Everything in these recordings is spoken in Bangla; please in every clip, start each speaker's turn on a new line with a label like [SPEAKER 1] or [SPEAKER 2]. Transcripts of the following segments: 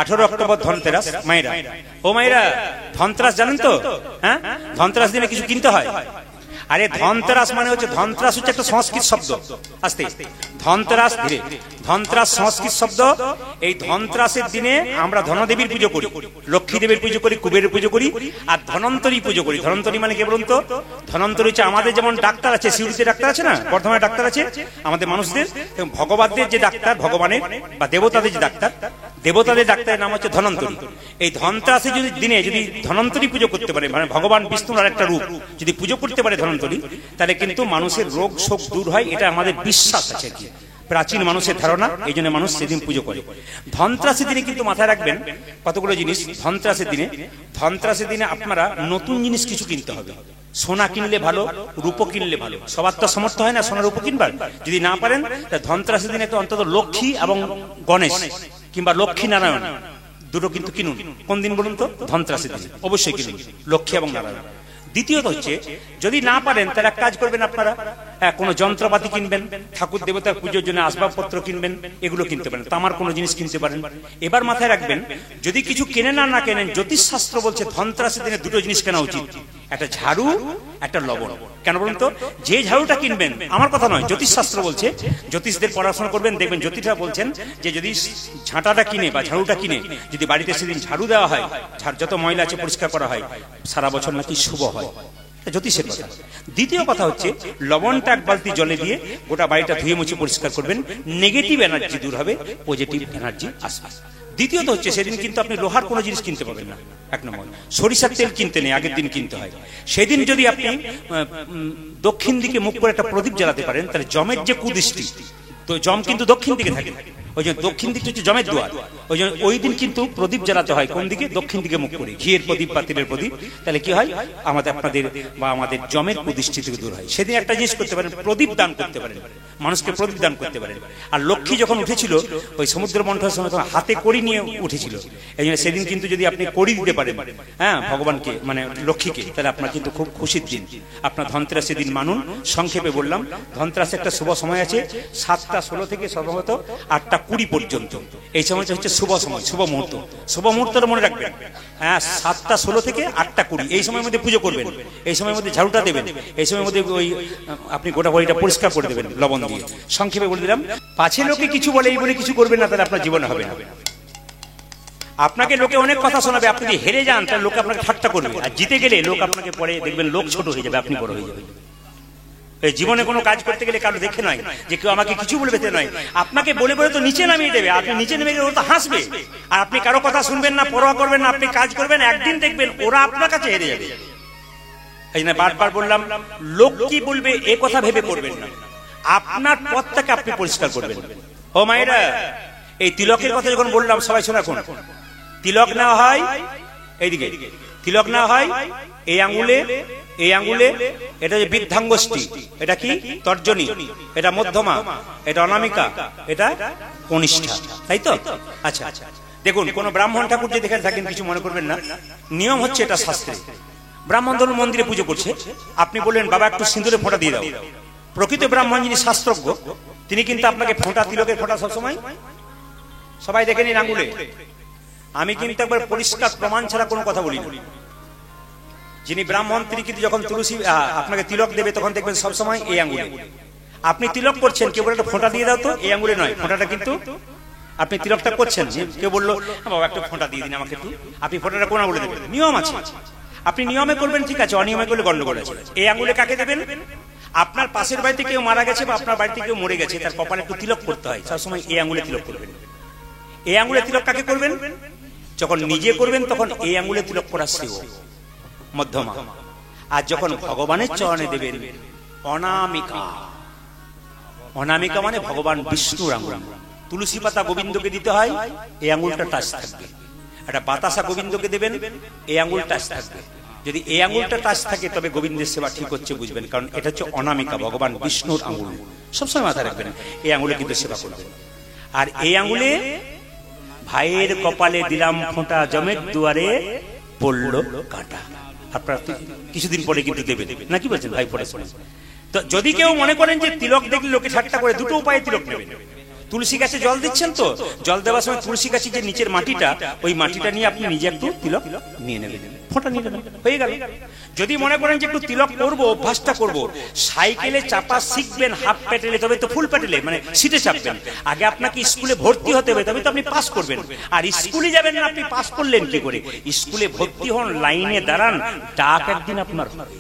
[SPEAKER 1] 18 অক্টোবর ধনতেরাস। মায়েরা, ও মায়েরা, ধনতেরাস জানেন তো? হ্যাঁ, ধনতেরাস দিনে কিছু কিনতে হয়। আরে ধনতেরাস মানে হচ্ছে, ধনতেরাস হচ্ছে একটা সংস্কৃত শব্দ। আস্তে ধনতেরাস, ধীরে, ধনতেরাস সংস্কৃত শব্দ। এই ধনতেরাসের দিনে আমরা ধনদেবীর পুজো করি, লক্ষ্মী দেবীর পুজো করি, কুবেরের পুজো করি, আর ধনন্তরী পুজো করি। ধনন্তরী মানে কি বলুন তো? ধনন্তরী হচ্ছে আমাদের যেমন ডাক্তার আছে, সিউড়িতে ডাক্তার আছে না, বর্ধমানে ডাক্তার আছে আমাদের মানুষদের, ভগবানদের যে ডাক্তার, ভগবানের বা দেবতাদের যে ডাক্তার, দেবতাদের ডাক্তারের নাম হচ্ছে ধনন্তরী। এই ধনতেরাসের যদি দিনে যদি ধনন্তরী পুজো করতে পারে, মানে ভগবান বিষ্ণুর আরেকটা রূপ যদি পুজো করতে পারে ধনন্তরী, তাহলে কিন্তু মানুষের রোগ শোক দূর হয়। এটা আমাদের বিশ্বাস আছে, কি প্রাচীন মানুষের ধারণা, এই জন্য মানুষ সেদিন পুজো করে। ধনতেরাসের দিনে কিন্তু মাথায় রাখবেন কতগুলো জিনিস। ধনতেরাসের দিনে আপনারা নতুন জিনিস কিছু কিনতে হবে। সোনা কিনলে ভালো, রূপো কিনলে ভালো। সবার তো সামর্থ্য হয় না সোনা রূপো কিনবার। যদি না পারেন ধনতেরাসের দিনে অন্তত লক্ষ্মী এবং গণেশ কিংবা লক্ষ্মী নারায়ণ দুটো কিন্তু কিনুন। কোন দিন বলুন তো? ধনতেরাসের দিন অবশ্যই কিনুন লক্ষ্মী এবং নারায়ণ। দ্বিতীয়ত হচ্ছে, যদি না পারেন তাহলে এক কাজ করবেন, আপনারা কোনো যন্ত্রপাতি কিনবেন, ঠাকুর দেবতার পুজোর জন্য আসবাবপত্র কিনবেন, এগুলো কিনতে পারেন। তামার কোনো জিনিস কিনতে পারেন। এবার মাথায় রাখবেন, যদি কিছু কেনেন আর না কেনেন, জ্যোতিষশাস্ত্র বলছে ধনতেরাসের দিনে দুটো জিনিস কেনা উচিত, একটা ঝাড়ু, একটা লবণ। কেন বলুন তো? যে ঝাড়ুটা কিনবেন, আমার কথা নয়, জ্যোতিষশাস্ত্র বলছে, জ্যোতিষদের পড়াশোনা করবেন, দেখবেন জ্যোতিষরা বলছেন যে যদি ঝাঁটাটা কিনে বা ঝাড়ুটা কিনে যদি বাড়িতে সেদিন ঝাড়ু দেওয়া হয়, যত ময়লা আছে পরিষ্কার করা হয়, সারা বছর নাকি শুভ হয়। জ্যোতিষের কথা। দ্বিতীয় কথা হচ্ছে, লবণটা এক বালতি জলে দিয়ে গোটা বাড়িটা ধুয়ে মুছে পরিষ্কার করবেন, নেগেটিভ এনার্জি দূর হবে, পজিটিভ এনার্জি আসবে। দ্বিতীয়ত হচ্ছে, সেদিন কিন্তু আপনি লোহার কোনো জিনিস কিনতে পারবেন না। এক নম্বর, সরিষার তেল কিনতে নেই, আগের দিন কিনতে হয়। সেদিন যদি আপনি দক্ষিণ দিকে মুখ করে একটা প্রদীপ জ্বালাতে পারেন, তাহলে যমের যে কুদৃষ্টি, তো যম কিন্তু দক্ষিণ দিকে থাকে, ওই জন্য দক্ষিণ দিকটা হচ্ছে যমের দুয়ার। ওই জন্য ওই দিন কিন্তু প্রদীপ জ্বালাতে হয় কোন দিকে? দক্ষিণ দিকে মুখ করে, ঘিয়ের প্রদীপ বা তেলের প্রদীপ। তাহলে কি হয়? আপনাদের বা আমাদের জমের কুদৃষ্টি থেকে দূর হয়। সেদিন একটা জিনিস করতে পারেন, প্রদীপ দান করতে পারেন, মানুষকে প্রদীপ দান করতে পারেন। আর লক্ষ্মী যখন উঠেছিল ওই সমুদ্র মন্থনের সময়, তখন হাতে কড়ি নিয়ে উঠেছিল। এই জন্য সেদিন কিন্তু যদি আপনি কড়ি দিতে পারেন, হ্যাঁ, ভগবানকে মানে লক্ষ্মীকে, তাহলে আপনার কিন্তু খুব খুশির দিন। আপনার ধনতেরাসের দিন মানুন। সংক্ষেপে বললাম, ধনতেরাসে একটা শুভ সময় আছে 7টা 16 থেকে সম্ভবত 8টা 20 পর্যন্ত। এই সময়টা হচ্ছে শুভ সময়, শুভ মুহূর্ত। শুভ মুহূর্তটা মনে রাখবেন, হ্যাঁ, 7টা 16 থেকে 8টা 20 এই সময়ের মধ্যে পুজো করবেন, এই সময়ের মধ্যে ঝাড়ুটা দেবেন, এই সময়ের মধ্যে ওই আপনি গোটা বাড়িটা পরিষ্কার করে দেবেন লবণ দিয়ে। সংক্ষেপে বলে দিলাম, পাছে লোকে কিছু বলে এই বলে কিছু করবেন না, তাহলে আপনার জীবনে হবে না। আপনাকে লোকে অনেক কথা শোনাবে, আপনি যদি হেরে যান তাহলে লোকে আপনাকে ঠাট্টা করবে, আর জিতে গেলে লোক আপনাকে পরে দেখবেন লোক ছোট হয়ে যাবে, আপনি বড় হয়ে যাবেন। এই জীবনে কোনো কাজ করতে গেলে কারো দেখে নয় যে কেউ আমাকে কিছু বলবে, তে নয়, আপনাকে বলে বলে তো নিচে নামিয়ে দেবে। আপনি নিচে নেমে গেলে ওরা তো হাসবে, আর আপনি কারো কথা শুনবেন না, পরোয়া করবেন না, আপনি কাজ করবেন, একদিন দেখবেন ওরা আপনার কাছে হেরে যাবে। এই জন্য বারবার বললাম, লোক কি বলবে এ কথা ভেবে করবেন না, আপনার পথটাকে আপনি পরিষ্কার করবেন। ও মায়েরা, এই তিলকের কথা যখন বললাম, সবাই শোনা, তিলক নেওয়া হয় এইদিকে, তিলক নেওয়া হয় এই আঙ্গুলে, এই আঙ্গুলে, এটা যে বৃদ্ধাঙ্গুষ্ঠী, এটা কি তর্জনী, এটা মধ্যমা, এটা অনামিকা, এটা কনিষ্ঠা, তাই তো? আচ্ছা, দেখুন, কোন ব্রাহ্মণ ঠাকুর যে দেখে থাকেন কিছু মনে করবেন না, নিয়ম হচ্ছে এটা শাস্ত্রে। ব্রাহ্মণ ধরুন মন্দিরে পুজো করছে, আপনি বললেন বাবা একটু সিঁদুরে ফোঁটা দিয়ে দাও। প্রকৃত ব্রাহ্মণ যিনি শাস্ত্রজ্ঞ, তিনি কিন্তু আপনাকে ফোঁটা, তিলকের ফোঁটা সবসময় সবাই দেখে নিন আঙ্গুলে। আমি কিন্তু একবার পরিষ্কার প্রমাণ ছাড়া কোনো কথা বলি না। যিনি ব্রাহ্মণ তিনি কিন্তু যখন তুলসী আপনাকে তিলক দেবে, তখন দেখবেন সবসময় এই আঙ্গুলে। আপনি তিলক করছেন, কেউ বলে একটা ফোঁটা দিয়ে দাও তো, এই আঙ্গুলে নয়, ফোঁটাটা কিন্তু আপনি তিলকটা করছেন। কেউ বললো বাবা একটা ফোঁটা দিয়ে দিন আমাকে একটু, আপনি ফোঁটাটা কোন আঙ্গুলে দেবেন? নিয়ম আছে, আপনি নিয়মে করবেন, ঠিক আছে, অনিয়মে করলে গন্ডগোল আছে। এই আঙ্গুলে কাকে দেবেন? আপনার পাশের বাড়িতে কেউ মারা গেছে বা আপনার বাড়িতে কেউ মরে গেছে, তার কপালে একটু তিলক করতে হয়, সবসময় এই আঙ্গুলে তিলক করবেন। এই আঙ্গুলে তিলক কাকে করবেন? যখন নিজে করবেন তখন এই আঙ্গুলে তিলক করা শ্রেয়, মধ্যমা। আর যখন ভগবানের চরণে দেবেন অনামিকা, অনামিকা মানে ভগবান বিষ্ণুর আঙ্গুল। তুলসী পাতা গোবিন্দকে দিতে হয়, এই আঙ্গুলটা টাচ থাকবে। একটা বাতাসা গোবিন্দকে দেবেন, এই আঙ্গুল টাচ থাকবে। যদি এই আঙ্গুলটা টাচ থাকে তবে গোবিন্দের সেবা ঠিক হচ্ছে বুঝবেন, কারণ এটা হচ্ছে অনামিকা, ভগবান বিষ্ণুর আঙ্গুল। সবসময় মাথায় রাখবেন, এই আঙ্গুলে কিন্তু সেবা করবেন। আর এই আঙ্গুলে ভাইয়ের কপালে দিলাম ফোঁটা, জমের দুয়ারে পড়ল কাটা। আপনারা কিছুদিন পরে কিন্তু দেবেন, নাকি বলছেন ভাই? পরে তো যদি কেউ মনে করেন যে তিলক দেখলে লোকে ঠাট্টা করে, দুটো উপায়ে তিলক নেবেন। তুলসী গাছে জল দিচ্ছেন তো, জল দেওয়ার সময় তুলসী গাছে যে নিচের মাটিটা, ওই মাটিটা নিয়ে আপনি নিজে একটু তিলক নিয়ে নেবেন, ফোঁটা নিয়ে নেবেন, হয়ে গেল। যদি মনে করেন যে একটু তিলক করবো, অভ্যাসটা করবো, সাইকেলে চাপা শিখবেন হাফ প্যাটেলে, তবে তো ফুল প্যাটেলে মানে সিটে চাপবেন। আগে আপনাকে স্কুলে ভর্তি হতে হবে, তবে তো আপনি পাস করবেন। আর স্কুলে যাবেন না, আপনি পাস করলেন কি করে? স্কুলে ভর্তি হন, লাইনে দাঁড়ান, ডাক একদিন আপনার হবে।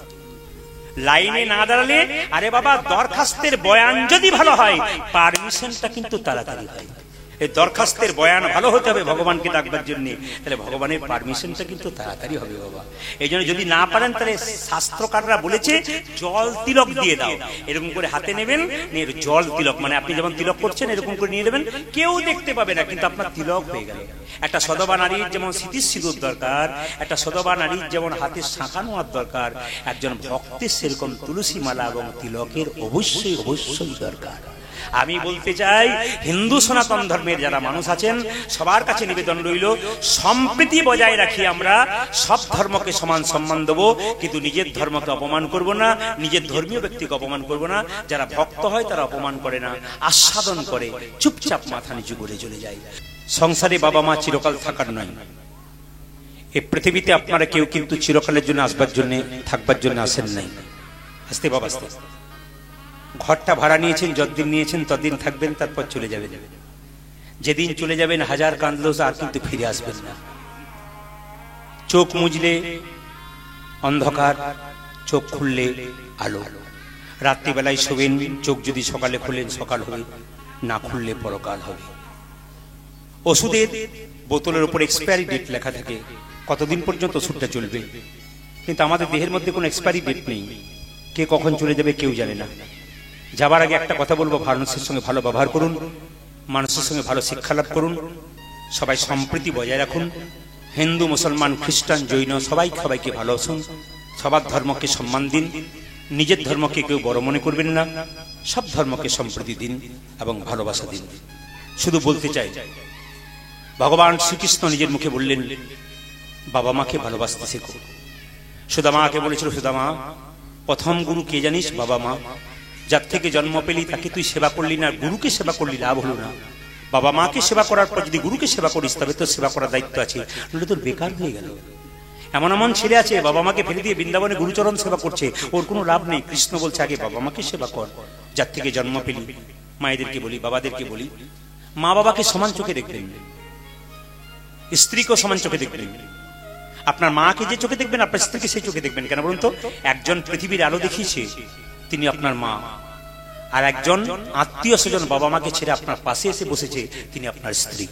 [SPEAKER 1] লাইনে না দাঁড়ালে, আরে বাবা দরখাস্তের বয়ান যদি ভালো হয়, পারমিশনটা কিন্তু তাড়াতাড়ি হয়। এই দরখাস্তের বয়ান ভালো হতে হবে ভগবানকে ডাকবার জন্য, তাহলে ভগবানের পারমিশনটা কিন্তু তাড়াতাড়ি হবে বাবা। এই জন্য যদি না পারেন, তাহলে শাস্ত্রকাররা বলেছে জল তিলক দিয়ে দাও, এরকম করে হাতে নেবেন, জল তিলক মানে আপনি যেমন তিলক করছেন এরকম করে নিয়ে নেবেন, কেউ দেখতে পাবে না, কিন্তু আপনার তিলক হয়ে গেল। একটা সদবা নারীর যেমন স্মৃতির সিঁদুর দরকার, একটা সদবা নারীর যেমন হাতে শাঁখা নোয়ার দরকার, একজন ভক্তের সেরকম তুলসী মালা এবং তিলকের অবশ্যই অবশ্যই দরকার। আমি বলতে চাই, হিন্দু সনাতন ধর্মের যারা মানুষ আছেন, সবার কাছে নিবেদন রইল, সম্প্রীতি বজায় রাখি, আমরা সব ধর্মকে সমান সম্মান দেবো, কিন্তু নিজের ধর্মকে অপমান করব না, নিজের ধর্মীয় ব্যক্তিকে অপমান করব না। যারা ভক্ত হয় তারা অপমান করে না, আস্বাদন করে, চুপচাপ মাথা নিচু করে চলে যায়। সংসারে বাবা মা চিরকাল থাকার নয়, এই পৃথিবীতে আপনারা কেউ কিন্তু চিরকালের জন্য আসবার জন্য, থাকবার জন্য আসেন নাই। আস্তে বাবা আস্তে, ঘরটা ভাড়া নিয়েছেন, যতদিন নিয়েছেন ততদিন থাকবেন, তারপর চলে যাবেন। যেদিন চলে যাবেন হাজার কাঁদলেও আর কিন্তু ফিরে আসবেন না। চোখ মুজলে অন্ধকার, চোখ খুললে আলো। রাত্রিবেলায় শোবেন, চোখ যদি সকালে খুলেন সকাল হবে, না খুললে পরকাল হবে। ওষুধের বোতলের উপর এক্সপায়ারি ডেট লেখা থাকে, কতদিন পর্যন্ত ওষুধটা চলবে, কিন্তু আমাদের দেহের মধ্যে কোনো এক্সপায়ারি ডেট নেই। কে কখন চলে যাবে কেউ জানে না। যাবার আগে একটা কথা বলবো, মানুষের সঙ্গে ভালো ব্যবহার করুন, মানুষের সঙ্গে ভালো শিক্ষা লাভ করুন, সবাই সম্প্রীতি বজায় রাখুন। হিন্দু, মুসলমান, খ্রিস্টান, জৈন সবাইকে ভালোবাসুন, সবার ধর্মকে সম্মান দিন, নিজের ধর্মকে কেউ বড় মনে করবেন না, সব ধর্মকে সম্প্রীতি দিন এবং ভালোবাসা দিন। শুধু বলতে চাই, ভগবান শ্রীকৃষ্ণ নিজের মুখে বললেন, বাবা মাকে ভালোবাসতে শেখো। সুদামাকে বলেছিল, সুদামা প্রথম গুরু কে জানিস? বাবা মা। যার থেকে জন্ম পেলি তাকে তুই সেবা করলি না, গুরুকে সেবা করলি, লাভ হলো না। বাবা মাকে সেবা করার পর যদি গুরুকে সেবা করিস, তবে তোর সেবা করার দায়িত্ব আছে, নইলে তোর বেকার হয়ে গেল। এমন এমন ছেলে আছে বাবা মাকে ফেলে দিয়ে বৃন্দাবনে গুরুচরণ সেবা করছে, ওর কোনো লাভ নেই। কৃষ্ণ বলছে আগে বাবা মাকে সেবা কর, যার থেকে জন্ম পেলি। মায়েদেরকে বলি, বাবাদেরকে বলি, মা বাবাকে সমান চোখে দেখবেন, স্ত্রীকেও সমান চোখে দেখবেন। আপনার মাকে যে চোখে দেখবেন, আপনার স্ত্রীকে সেই চোখে দেখবেন। কেন বলুন তো? একজন পৃথিবীর আলো দেখিয়েছে, তিনি আপনার মা, আর একজন আত্মীয় স্বজন বাবা মাকে ছেড়ে আপনার পাশে এসে বসেছে, তিনি আপনার স্ত্রী।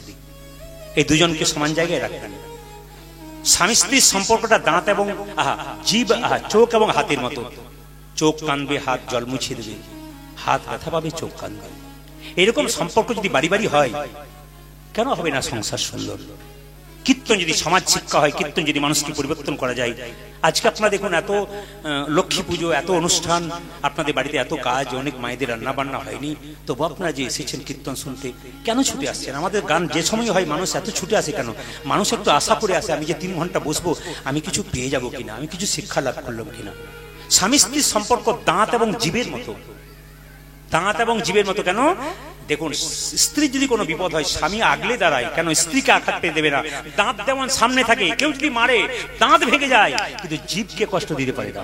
[SPEAKER 1] এই দুজনকে সমান জায়গায় রাখবেন। স্বামী স্ত্রীর সম্পর্কটা দাঁত এবং জিভ, চোখ এবং হাতের মতো। চোখ কানবে, হাত জল মুছিয়ে দেবে, হাত ব্যথা পাবে, চোখ কানবে। এরকম সম্পর্ক যদি বাড়ি বাড়ি হয়, কেন হবে না সংসার সুন্দর? কীর্তন যদি সমাজ শিক্ষা হয়, কীর্তন যদি মানুষকে পরিবর্তন করা যায়। আজকে আপনারা দেখুন, এত লক্ষ্মী পুজো, এত অনুষ্ঠান, আপনাদের বাড়িতে এত কাজ, অনেক মায়েদের রান্না বান্না হয়নি, তবু আপনারা যে এসেছেন কীর্তন শুনতে, কেন ছুটে আসছেন? আমাদের গান যে সময় হয়, মানুষ এত ছুটে আসে কেন? মানুষ একটু আশা করে আসে, আমি যে 3 ঘন্টা বসবো, আমি কিছু পেয়ে যাবো কিনা, আমি কিছু শিক্ষা লাভ করলাম কিনা। স্বামী স্ত্রীর সম্পর্ক দাঁত এবং জীবের মতো, দাঁত এবং জীবের মতো। কেন? দেখুন, স্ত্রী যদি কোনো বিপদ হয়, স্বামী আগলে দাঁড়ায়, কেন? স্ত্রীকে আঘাত পেয়ে দেবে না। দাঁত যেমন সামনে থাকে, কেউ যদি মারে দাঁত ভেঙে যায়, কিন্তু জীবকে কষ্ট দিতে পারে না।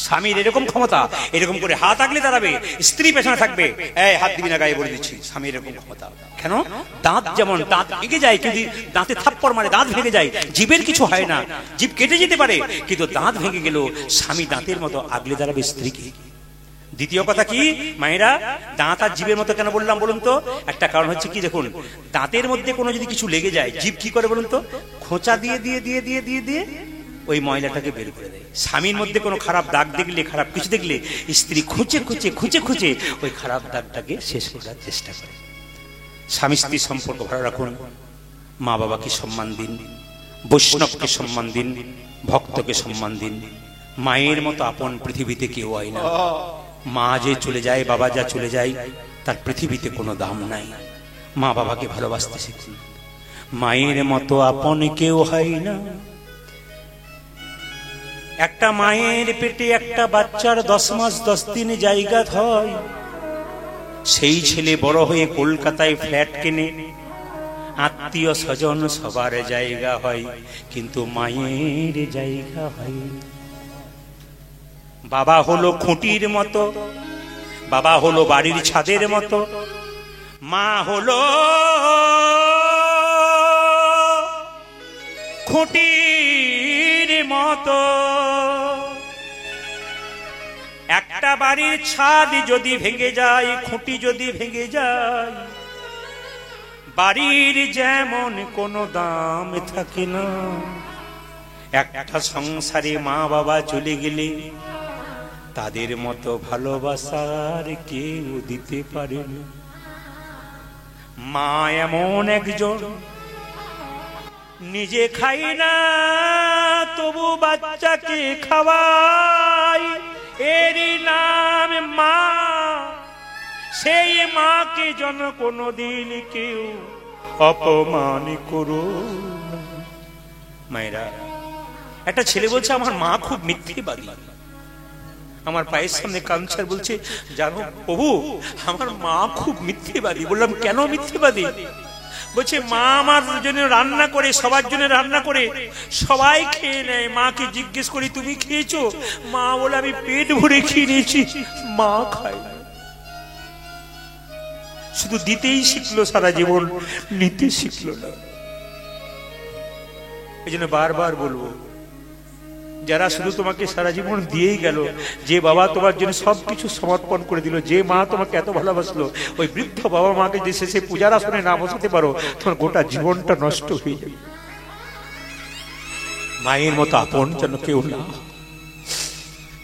[SPEAKER 1] স্বামীর এরকম ক্ষমতা, এরকম করে হাত আগলে দাঁড়াবে, স্ত্রী পেছনে থাকবে, এই হাত দিবি না গায়ে, বলে দিচ্ছি। স্বামীর এরকম ক্ষমতা। কেন? দাঁত যেমন, দাঁত ভেঙে যায়, কিন্তু দাঁতে থাপ্পড় মারে দাঁত ভেঙে যায়, জীবের কিছু হয় না, জীব কেটে যেতে পারে, কিন্তু দাঁত ভেঙে গেল, স্বামী দাঁতের মতো আগলে দাঁড়াবে স্ত্রীকে। দ্বিতীয় কথা কি মায়েরা, দাঁত আর জীবের মতো কেন বললাম বলুন তো? একটা কারণ হচ্ছে কি, দেখুন, দাঁতের মধ্যে কোনো যদি কিছু লেগে যায়, জীব কি করে বলুন তো? খোঁচা দিয়ে দিয়ে দিয়ে দিয়ে দিয়ে দিয়ে ওই ময়লাটাকে বের করে দেয়। স্বামীর মধ্যে কোনো খারাপ দাগ দেখলে, খারাপ কিছু দেখলে, স্ত্রী খুঁচে খুঁচে খুঁচে খুঁচে ওই খারাপ দাগটাকে শেষ করার চেষ্টা করে। স্বামী স্ত্রীর সম্পর্ক ভালো রাখুন, মা বাবাকে সম্মান দিন, বৈষ্ণবকে সম্মান দিন, ভক্তকে সম্মান দিন। মায়ের মতো আপন পৃথিবীতে কেউ হয় না। মা যে চলে যায়, বাবা যা চলে যায়, তার পৃথিবীতে কোনো দাম নাই। মা বাবাকে ভালোবাসতে শিখুন। মায়ের মতো আপন কেউ হয় না। একটা মায়ের পেটে একটা বাচ্চার 10 মাস 10 দিন জায়গা হয়, সেই ছেলে বড় হয়ে কলকাতায় ফ্ল্যাট কেনে, আত্মীয় স্বজন সবার জায়গা হয়, কিন্তু মায়ের জায়গা হয়। বাবা হলো খুঁটির মতো, বাবা হলো বাড়ির ছাদের মতো, মা হলো খুঁটির মতো। একটা বাড়ির ছাদ যদি ভেঙে যায়, খুঁটি যদি ভেঙে যায়, বাড়ির যেমন কোনো দাম থাকে না, একটা সংসারে মা বাবা চলে গেলে তাদের মতো ভালোবাসার কেউ দিতে পারে না। মা এমন একজন, নিজে খাই না তবু বাচ্চাকে খাওয়ায়, এরই নাম মা। সেই মাকে যেন কোনোদিন কেউ অপমান করো না। মায়েরা, একটা ছেলে বলছে আমার মা খুব মিথ্যেবাদী। আমার পায়ের সামনে কাঞ্চার বলছে, জানো প্রভু আমার মা খুব মিথ্যেবাদী। বললাম কেন মিথ্যেবাদী? বলছে মা আমার জন্য রান্না করে, সবার জন্য রান্না করে, সবাই খেয়ে নেয়। মাকে জিজ্ঞেস করি তুমি খেয়েছো? মা বলে আমি পেট ভরে খেয়ে নিয়েছি, মা খায় না। শুধু দিতেই শিখলো সারা জীবন, নিতে শিখলো না। এই জন্য বারবার বলবো, যারা শুধু তোমাকে সারা জীবন দিয়েই গেল, যে বাবা তোমার জন্য সবকিছু সমর্পণ করে দিল, যে মা তোমাকে এত ভালোবাসলো, ওই বৃদ্ধ বাবা মাকে যে শেষে পূজার আসনে না বসাতে পারো, তোমার গোটা জীবনটা নষ্ট হয়ে যাবে। মায়ের মতো আপন যেন কেউ না।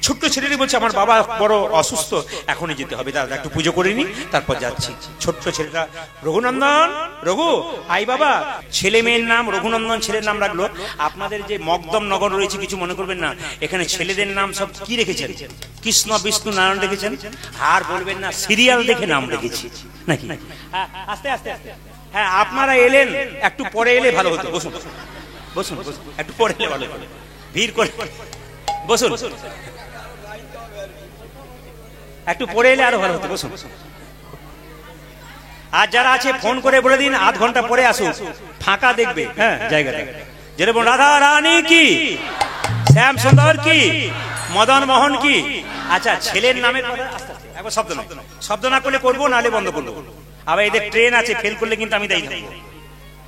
[SPEAKER 1] ছোট্ট ছেলেটি বলছে আমার বাবা বড় অসুস্থ, এখনই যেতে হবে, দাদা একটু পুজো করে নি তারপর যাচ্ছি। ছোট্ট ছেলেটা, রঘুনন্দন, রঘু আই বাবা। ছেলে মেয়ের নাম রঘুনন্দন, ছেলের নাম রাখলো। আপনাদের যে মকদম নগর রয়েছে কিছু মনে করবেন না, এখানে ছেলেদের নাম সব কি রেখেছেন? কৃষ্ণ বিষ্ণু নারায়ণ রেখেছেন। আর বলবেন না সিরিয়াল দেখে নাম রেখেছি নাকি? আস্তে আস্তে হ্যাঁ, আপনারা এলেন, একটু পরে এলে ভালো হতো। বসুন বসুন, একটু পরে এলে ভালো হতো, ভিড় করে বসুন, একটু পরে এলে আরো ভালো হতো। বসুন। আর যারা আছে ফোন করে বলে দিন আধ ঘন্টা পরে আসুন, ফাঁকা দেখবে। হ্যাঁ, জায়গা দেখবে। যেরকম রাধা রানী কি, শ্যাম সুন্দর কি, মদন মোহন কি। আচ্ছা, ছেলের নামের কথা আস্তে আস্তে, একবার শব্দ না, শব্দ না করলে করবো, নাহলে বন্ধ করবো। আবার এদের ট্রেন আছে, ফেল করলে কিন্তু আমি দায়ী থাকবো,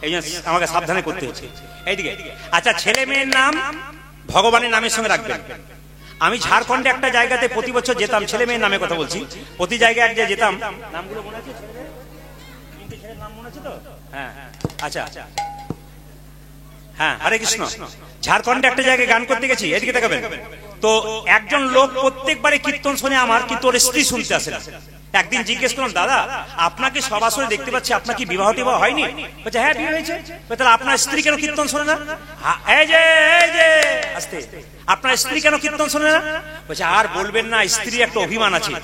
[SPEAKER 1] এই জন্য আমাকে সাবধানে করতে হচ্ছে। এইদিকে আচ্ছা, ছেলে মেয়ের নাম ভগবানের নামের সঙ্গে রাখবেন। আমি ঝাড়খণ্ডে একটা জায়গাতে প্রতি বছর যেতাম, ছেলে মেয়ের নামে কথা বলছি, প্রতি জায়গায় এক যেতাম। নামগুলো মনে আছে? ছেলের নাম মনে আছে তো? হ্যাঁ, আচ্ছা হ্যাঁ, হরে কৃষ্ণ। ঝাড়খণ্ডে একটা জায়গায় গান করতে গেছি, এদিকে দেখাবেন তো। একজন লোক প্রত্যেকবারে কীর্তন শুনে আমার, কিন্তু ওর স্ত্রী শুনতে আসে না। একদিন জিজ্ঞেস করলাম, দাদা আপনাকে সরাসরি দেখতে পাচ্ছি, আপনার কি বিবাহ টিবাহ হয়নি? বলছে হ্যাঁ বিয়ে হয়েছে। তাহলে আপনার স্ত্রী কেন কীর্তন শোনে না? এই যে আস্তে, আপনার স্ত্রী কেন কীর্তন শোনে না? বলছে আর বলবেন না, স্ত্রী একটা অভিমান আছে,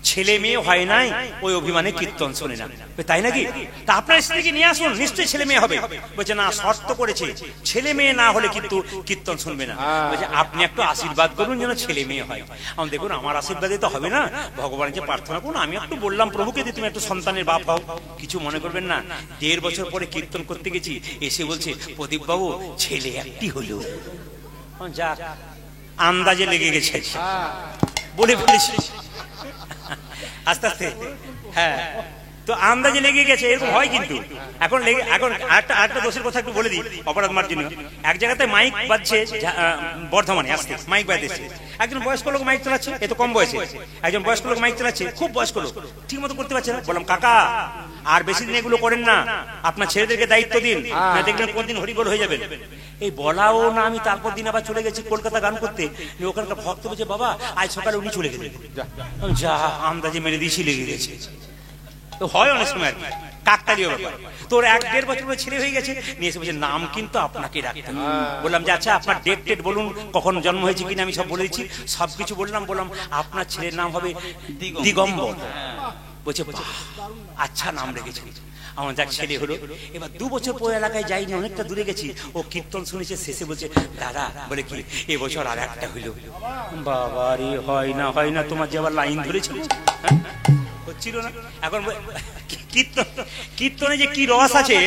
[SPEAKER 1] ছেলে মেয়ে হয় নাই, ওই অভিমানে কীর্তন শোনে না। তাই নাকি? তা আপনার স্ত্রীকে নিয়ে আসুন, নিশ্চয়ই ছেলে মেয়ে হবে। বলছে না, শর্ত করেছে ছেলে মেয়ে না হলে কিন্তু কীর্তন শুনবে না। বলছে আপনি একটু আশীর্বাদ করুন যেন ছেলে মেয়ে হয়। আমি দেখুন আমার আশীর্বাদে তো হবে না, ভগবানকে প্রার্থনা করুন। আমি একটু বললাম প্রভুকে যে তুমি একটু সন্তানের বাপ হও, কিছু মনে করবেন না। 1.5 বছর পরে কীর্তন করতে গেছি, এসে বলছে প্রদীপ বাবু ছেলে একটি হলো। যা আন্দাজে লেগে গেছে বলে বলেছি আস্তে আস্তে। হ্যাঁ, তো আন্দাজে লেগে গেছে, এরকম হয় কিন্তু। এখন আরেকটা দোষের কথা একটু বলে দিই অপরাধ মার্জন্য। এক জায়গাতে মাইক বাজছে বর্ধমানে, আসতে মাইক বাজছে, একজন বয়স্ক লোক মাইক চালাচ্ছে, এ তো কম বয়সে, একজন বয়স্ক লোক মাইক চালাচ্ছে, খুব বয়স্ক লোক, ঠিক মতো করতে পারছে না। বললাম কাকা আর বেশি দিন এগুলো করেন না, আপনার ছেলেদেরকে দায়িত্ব দিন, দেখবেন কোনদিন হরিবল হয়ে যাবেন। এই বলাও না, আমি তারপর দিন আবার চলে গেছি কলকাতা গান করতে। ওখানকার ভক্ত বলছে বাবা আজ সকালে উনি চলে গেলেন। যা আন্দাজে মেরে দিয়েছি, লেগে গেছে। তো হয় অনেক সময় আর কি, কাকতালীয় ব্যাপার। তোর 1.5 বছর ছেলে হয়ে গেছে, নিয়ে এসে বলছে নাম কিন্তু আপনাকে রাখতে হবে। বললাম যে আচ্ছা আপনার ডেট বলুন, কখন জন্ম হয়েছে কিনা, আমি সব বলে দিচ্ছি, সবকিছু বললাম। আপনার ছেলের নাম হবে দিগম্বর। বলছে আচ্ছা নাম রেখেছে। আমার যাক ছেলে হলো। এবার 2 বছর পরে এলাকায় যাইনি, অনেকটা দূরে গেছি, ও কীর্তন শুনেছে, শেষে বলছে দাদা বলে কি এবছর আর একটা হইল। বাবা রে, হয় না তোমার যে আবার লাইন ধরেছিল। হচ্ছিল না। এখন কীর্তনে যে কি রস আছে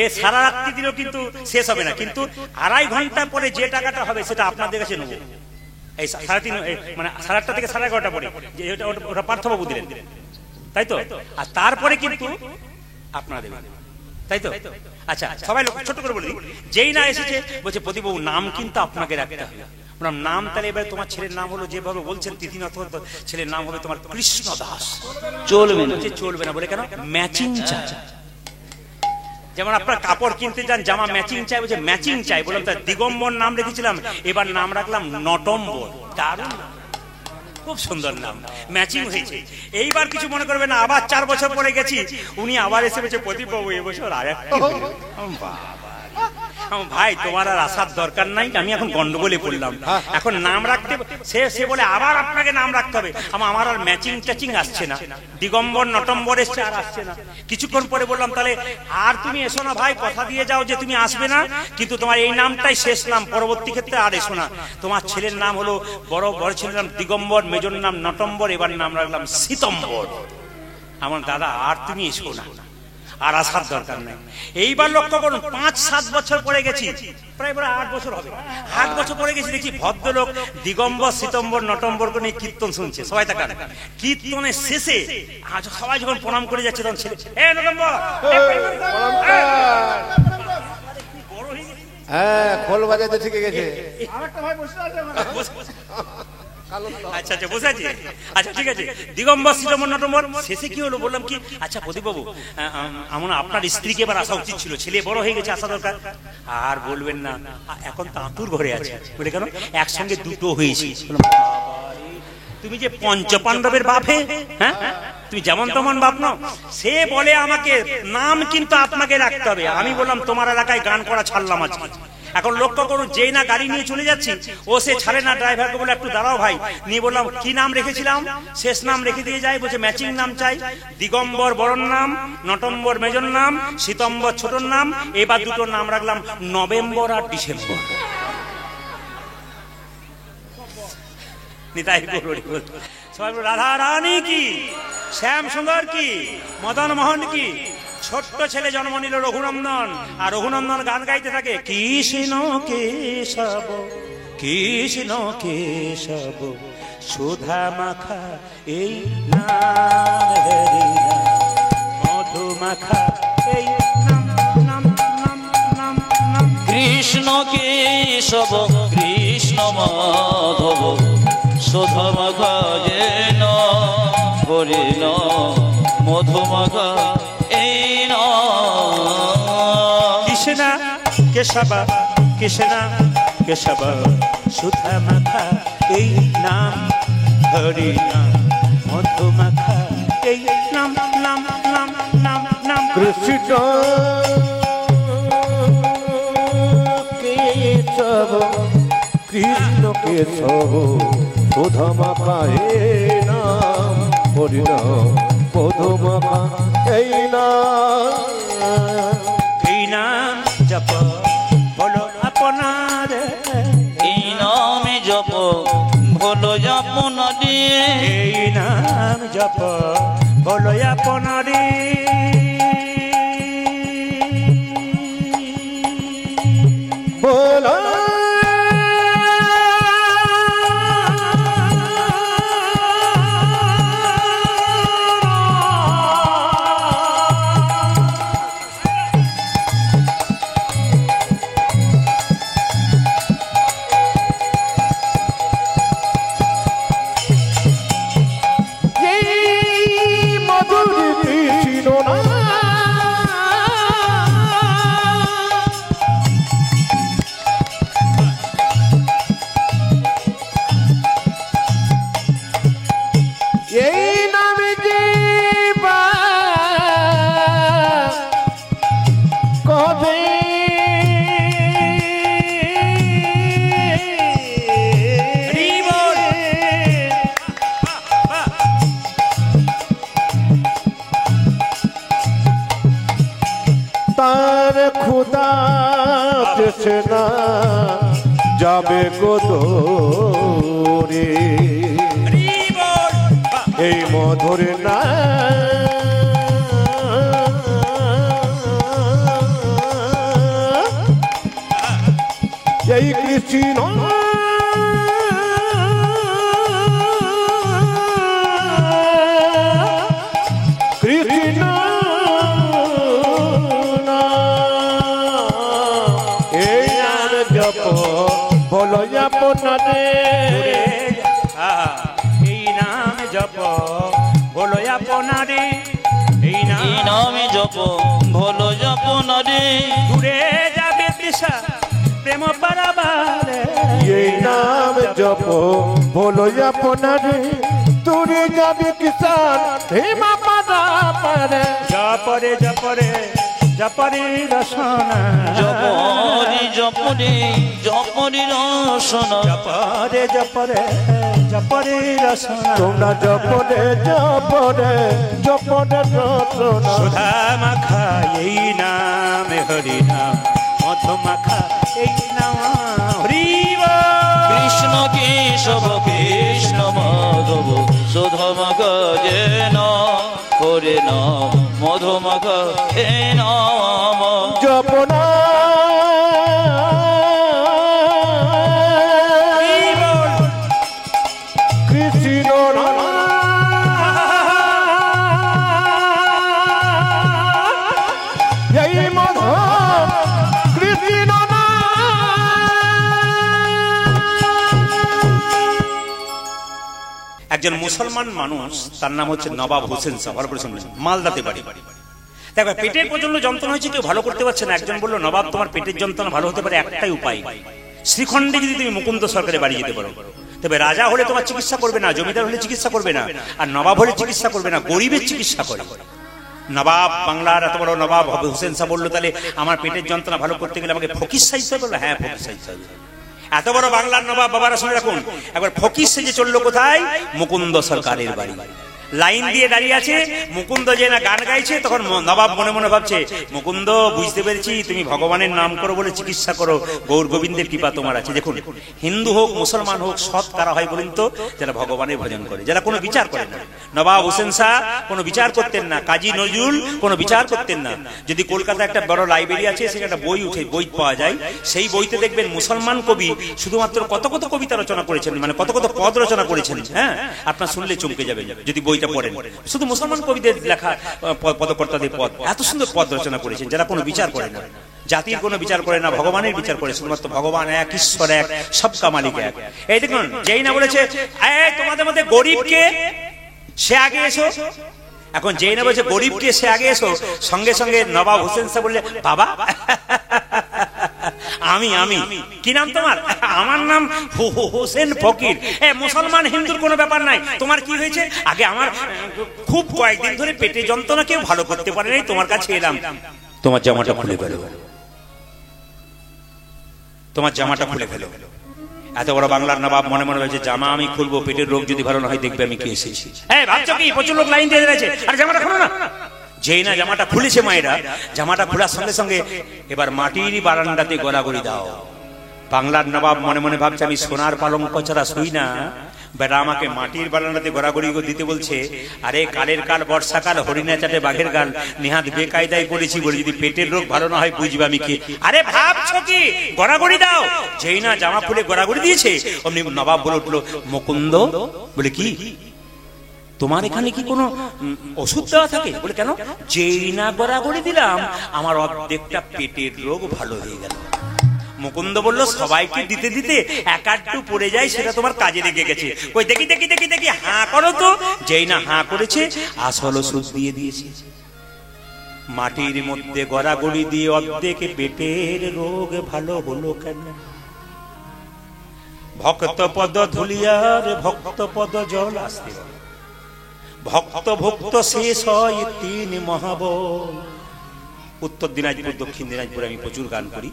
[SPEAKER 1] এ সারা রাত্রি দিলেও কিন্তু শেষ হবে না, কিন্তু 2.5 ঘন্টা পরে যে টাকাটা হবে সেটা আপনাদের কাছে নেব। এই 3:30 মানে 8:30 থেকে 11:30 পরে ওটা পার্থবাবু দিলেন, তাই তো? আর তারপরে কিন্তু আপনারা দেবেন, তাই তো? আচ্ছা, সবাই ছোট করে বলি, যেই না এসেছে বলছে প্রদীপবাবু নাম কিন্তু আপনাকে রাখতে হবে। নাম তাহলে এবার তোমার ছেলের নাম হলো যেভাবে বলছেন তিথিনাথ, ছেলের নাম হবে তোমার কৃষ্ণ দাস। চলবে না, চলবে না বলে কেন? ম্যাচিং চাই। যেমন আপনার কাপড় কিনতে যান, জামা ম্যাচিং চাই, বলছে ম্যাচিং চাই। বললাম তার দিগম্বর নাম রেখেছিলাম, এবার নাম রাখলাম নটম্বর। দারুণ, খুব সুন্দর নাম, ম্যাচিং হয়েছে। এইবার কিছু মনে করবে না, আবার 4 বছর পরে গেছি, উনি আবার এসে বলছে প্রদীপবাবু এবছর আর একটু। ভাই তোমার আর আসার দরকার নাই, আমি এখন গন্ডগোলে পড়লাম। এখন নাম রাখতে সে বলে আবার আপনাকে নাম রাখতে হবে। আমার আর ম্যাচিং ট্যাচিং আসছে না, দিগম্বর নটম্বর এসছে আর আসছে না। কিছুক্ষণ পরে বললাম তাহলে আর তুমি এসো না ভাই, কথা দিয়ে যাও যে তুমি আসবে না, কিন্তু তোমার এই নামটাই শেষ নাম, পরবর্তী ক্ষেত্রে আর এসো না। তোমার ছেলের নাম হলো বড় ছেলের নাম দিগম্বর, মেজর নাম নটম্বর, এবার নাম রাখলাম সীতম্বর। আমার দাদা আর তুমি এসো না, আর আসার দরকার নাই। এইবার লক্ষ্য করুন 5-7 বছর পরে গেছি, প্রায় 8 বছর হবে, 8 বছর পরে গেছি, দেখছি ভদ্রলোক দিগম্বর সীতম্বর নটম্বরকে নিয়ে কীর্তন শুনছে। সবাই তাকান, কীর্তনের শেষে সবাই যখন প্রণাম করে যাচ্ছে তখন ছেলে
[SPEAKER 2] খোল বাজাতে শিখে গেছে।
[SPEAKER 1] আচ্ছা আচ্ছা বুঝেছি, আচ্ছা ঠিক আছে। দিগম্বর সীতম্বর নটম্বর শেষে কি হলো বললাম কি, আচ্ছা প্রদীপবাবু আপনার স্ত্রীকে এবার আসা উচিত ছিল, ছেলে বড় হয়ে গেছে, আসা দরকার। আর বলবেন না, এখন তো আতুর ঘরে আছে। বলে কেন? একসঙ্গে দুটো হয়েছে। তুমি যে পঞ্চপাণ্ডবের বাপ হে, হ্যাঁ তুমি যেমন তেমন বাপ নাও। সে বলে আমাকে নাম কিন্তু আপনাকে রাখতে হবে। আমি বললাম তোমার এলাকায় গান করা ছাড়লাম আজকে। এখন লক্ষ্য করুন, যেই না গাড়ি নিয়ে চলে যাচ্ছি ও সে ছাড়ে না, ড্রাইভারকে বলে একটু দাঁড়াও ভাই। নিয়ে বললাম কি নাম রেখেছিলাম, শেষ নাম রেখে দিয়ে যাই। বলছে ম্যাচিং নাম চাই, দিগম্বর বড়র নাম, নটম্বর মেজর নাম, সীতম্বর ছোটর নাম। এবার দুটো নাম রাখলাম নভেম্বর আর ডিসেম্বর। নিতাই গৌর সবাই রাধা রানী কি, শ্যাম সুন্দর কি, মদন মোহন কি। ছোট্ট ছেলে জন্ম নিল রঘুনন্দন, আর রঘুনন্দন গান গাইতে থাকে কৃষ্ণ কেশব কৃষ্ণ কেশব সুধা মাখা এই নাম, মধু মাখা এই নাম, নাম নাম নাম নাম।
[SPEAKER 3] কৃষ্ণ কেশব কৃষ্ণ মাধব সুধা মাখা যেন হরিণ মধু মাখা এই
[SPEAKER 1] কৃষ্ণ কেশব কৃষ্ণ কেশব সুধা মাখা এই নাম, হরি নাম মধু মাখা এই নাম, নাম নাম নাম নাম।
[SPEAKER 2] কৃষ্ণ কেশব কৃষ্ণ কেশব সুধা মাখা এই নাম, হরি নাম মধু মাখা এই নাম।
[SPEAKER 1] এই নাম জপ বলো আপনার,
[SPEAKER 3] এই নামে জপ ভোলো আপনার,
[SPEAKER 1] এই নাম জপ বলো আপনার।
[SPEAKER 2] বলো না যাবে গো দোরে, এই মধুর না এই কৃষ্ণ কৃষ্ণ এই নাম জপ বলো আপনারে
[SPEAKER 1] এই নাম জপ বলো আপনারে এই
[SPEAKER 3] এই নামে জপ ভোলো জপনারে
[SPEAKER 1] দূরে যাবে তৃষা প্রেম পারাবারে
[SPEAKER 2] এই নাম জপ বলো আপনারে দূরে যাবে কিষান হেমা পাদা পারে
[SPEAKER 1] জপরে জপরে জপরে রসনা
[SPEAKER 3] জপরি জপরি জপরি রসনা
[SPEAKER 1] জপরে জপরে জপরে রসনা
[SPEAKER 2] তোমরা জপরে জপরে জপরে রসনা
[SPEAKER 1] সুধা মাখা এই নাম হরি নাম মধু মাখা এই নাম হরি
[SPEAKER 3] কৃষ্ণ কেশব কৃষ্ণ মাধব সুধমগ যেন করে নাম মধুমগ হে নাম
[SPEAKER 2] জপনা কৃষ্ণ এই মধু কৃষ্ণ
[SPEAKER 1] একজন মুসলমান মানুষ তার নাম হচ্ছে নবাব হোসেন শাহ, ভালো করে শুনলেন, মালদাতে বাড়ি। দেখো পেটের প্রচন্ড যন্ত্রণা হয়েছে, কেউ ভালো করতে পারছে না। একজন বললো, নবাব তোমার পেটের যন্ত্রণা ভালো হতে পারে একটাই উপায়, শ্রীখণ্ডে যদি তুমি মুকুন্দ সরকারের বাড়ি যেতে পারো, তবে রাজা হলে তোমার চিকিৎসা করবে না, জমিদার হলে চিকিৎসা করবে না, আর নবাব হলে চিকিৎসা করবে না, গরিবের চিকিৎসা করে। নবাব, বাংলার এত বড় নবাব হোসেন শাহ বললো, তাহলে আমার পেটের যন্ত্রণা ভালো করতে গেলে আমাকে ফকির সাহিত্য বললো। হ্যাঁ, ফকির সাহিত্য। এত বড় বাংলার নবাব বাবারা শুনে রাখুন, একবার ফকির সেজে চললো কোথায়? মুকুন্দ সরকারের বাড়ি। লাইন দিয়ে দাঁড়িয়ে আছে, মুকুন্দ যে না গান গাইছে, তখন নবাব মনে মনে ভাবছে, মুকুন্দ বুঝতে পেরেছি তুমি ভগবানের নাম করো বলে চিকিৎসা করো, গৌর গোবিন্দের কৃপা তোমার আছে। দেখুন, হিন্দু হোক মুসলমান হোক, সৎ কারা হয় বলুন তো? যারা ভগবানের ভজন করে, যারা কোনো বিচার করে না। নবাব হোসেন শাহ কোনো বিচার করতেন না, কাজী নজরুল কোনো বিচার করতেন না। যদি কলকাতা একটা বড় লাইব্রেরি আছে, সেখানে একটা বই উঠে বই পাওয়া যায়, সেই বইতে দেখবেন মুসলমান কবি শুধুমাত্র কত কত কবিতা রচনা করেছেন, মানে কত কত পদ রচনা করেছেন। হ্যাঁ, আপনার শুনলে চমকে যাবেন যদি বইটা পড়েন। শুধু মুসলমান কবিদের লেখা পদকর্তাদের পদ, এত সুন্দর পদ রচনা করেছেন, যারা কোনো বিচার করে না, জাতির কোনো বিচার করে না, ভগবানের বিচার করে। শুধুমাত্র ভগবান এক, ঈশ্বর এক, সবকা মালিক এক। এই দেখুন, যেই না বলেছে তোমাদের মধ্যে গরিবকে সে আগে এসো, এখন যেই না বলেছে গরিবকে সে আগে এসো, সঙ্গে সঙ্গে নবাব হোসেন শাহ বললে, বাবা আমি কি নাম তোমার? আমার নাম হোসেন ফকির। মুসলমান হিন্দুর কোনো ব্যাপার নাই, তোমার কি হয়েছে? আগে আমার খুব কয়েকদিন ধরে পেটে যন্ত্রণা, কেউ ভালো করতে পারে নাই, তোমার কাছে এলাম। তোমার জামাটা খুলে ফেলো, তোমার জামাটা খুলে ফেলো। এত বড় বাংলার নবাব মনে মনে হয়েছে, জামা আমি খুলবো, পেটের রোগ যদি ভালো না হয় দেখবে আমি কে এসেছি। হ্যাঁ, ভাবছো কি? প্রচুর লোক লাইন দিয়ে রয়েছে, আর জামাটা খুলো না। যেই না জামাটা খুলেছে মায়েরা, জামাটা খোলার সঙ্গে সঙ্গে এবার মাটির বারান্দাতে গড়াগড়ি দাও। বাংলার নবাব মনে মনে ভাবছে, আমি সোনার পালঙ্ক ছাড়া শুই না, বেটা আমাকে মাটির বারান্দাতে গড়াগড়ি দিতে বলছে। আরে কালের কাল বর্ষাকাল, হরিণা চাটে বাঘের গাল, নেহাত বেকায়দায় পড়েছি বলে যদি পেটের রোগ ভালো না হয় বুঝবে আমি কে। আরে ভাবছো কি? গড়াগড়ি দাও। যেই না জামা খুলে গড়াগড়ি দিয়েছে, অমনি নবাব বলে উঠলো, মুকুন্দ। বলে কি তোমার এখানে কি কোনো ওষুধ দেওয়া থাকে? বলে কেন? যেই না গড়াগড়ি দিলাম, আমার অর্ধেকটা পেটের রোগ ভালো হয়ে গেল। মুকুন্দ বলল, সবাইকে দিতে দিতে এক আধটু পড়ে যায়, সেটা তোমার কাজে লেগে গেছে। ওই দেখি দেখি দেখি দেখি, হাঁ করো তো। যেই না হাঁ করেছে, আসল ওষুধ দিয়ে দিয়েছে। মাটির মধ্যে গড়াগড়ি দিয়ে অর্ধেক পেটের রোগ ভালো হলো কেন? ভক্ত পদ ধুলিয়ার ভক্ত পদ জল আসতে, ভক্ত ভক্ত শেষ হয় তিন মহাবল। উত্তর দিনাজপুর দক্ষিণ দিনাজপুরে আমি প্রচুর গান করি।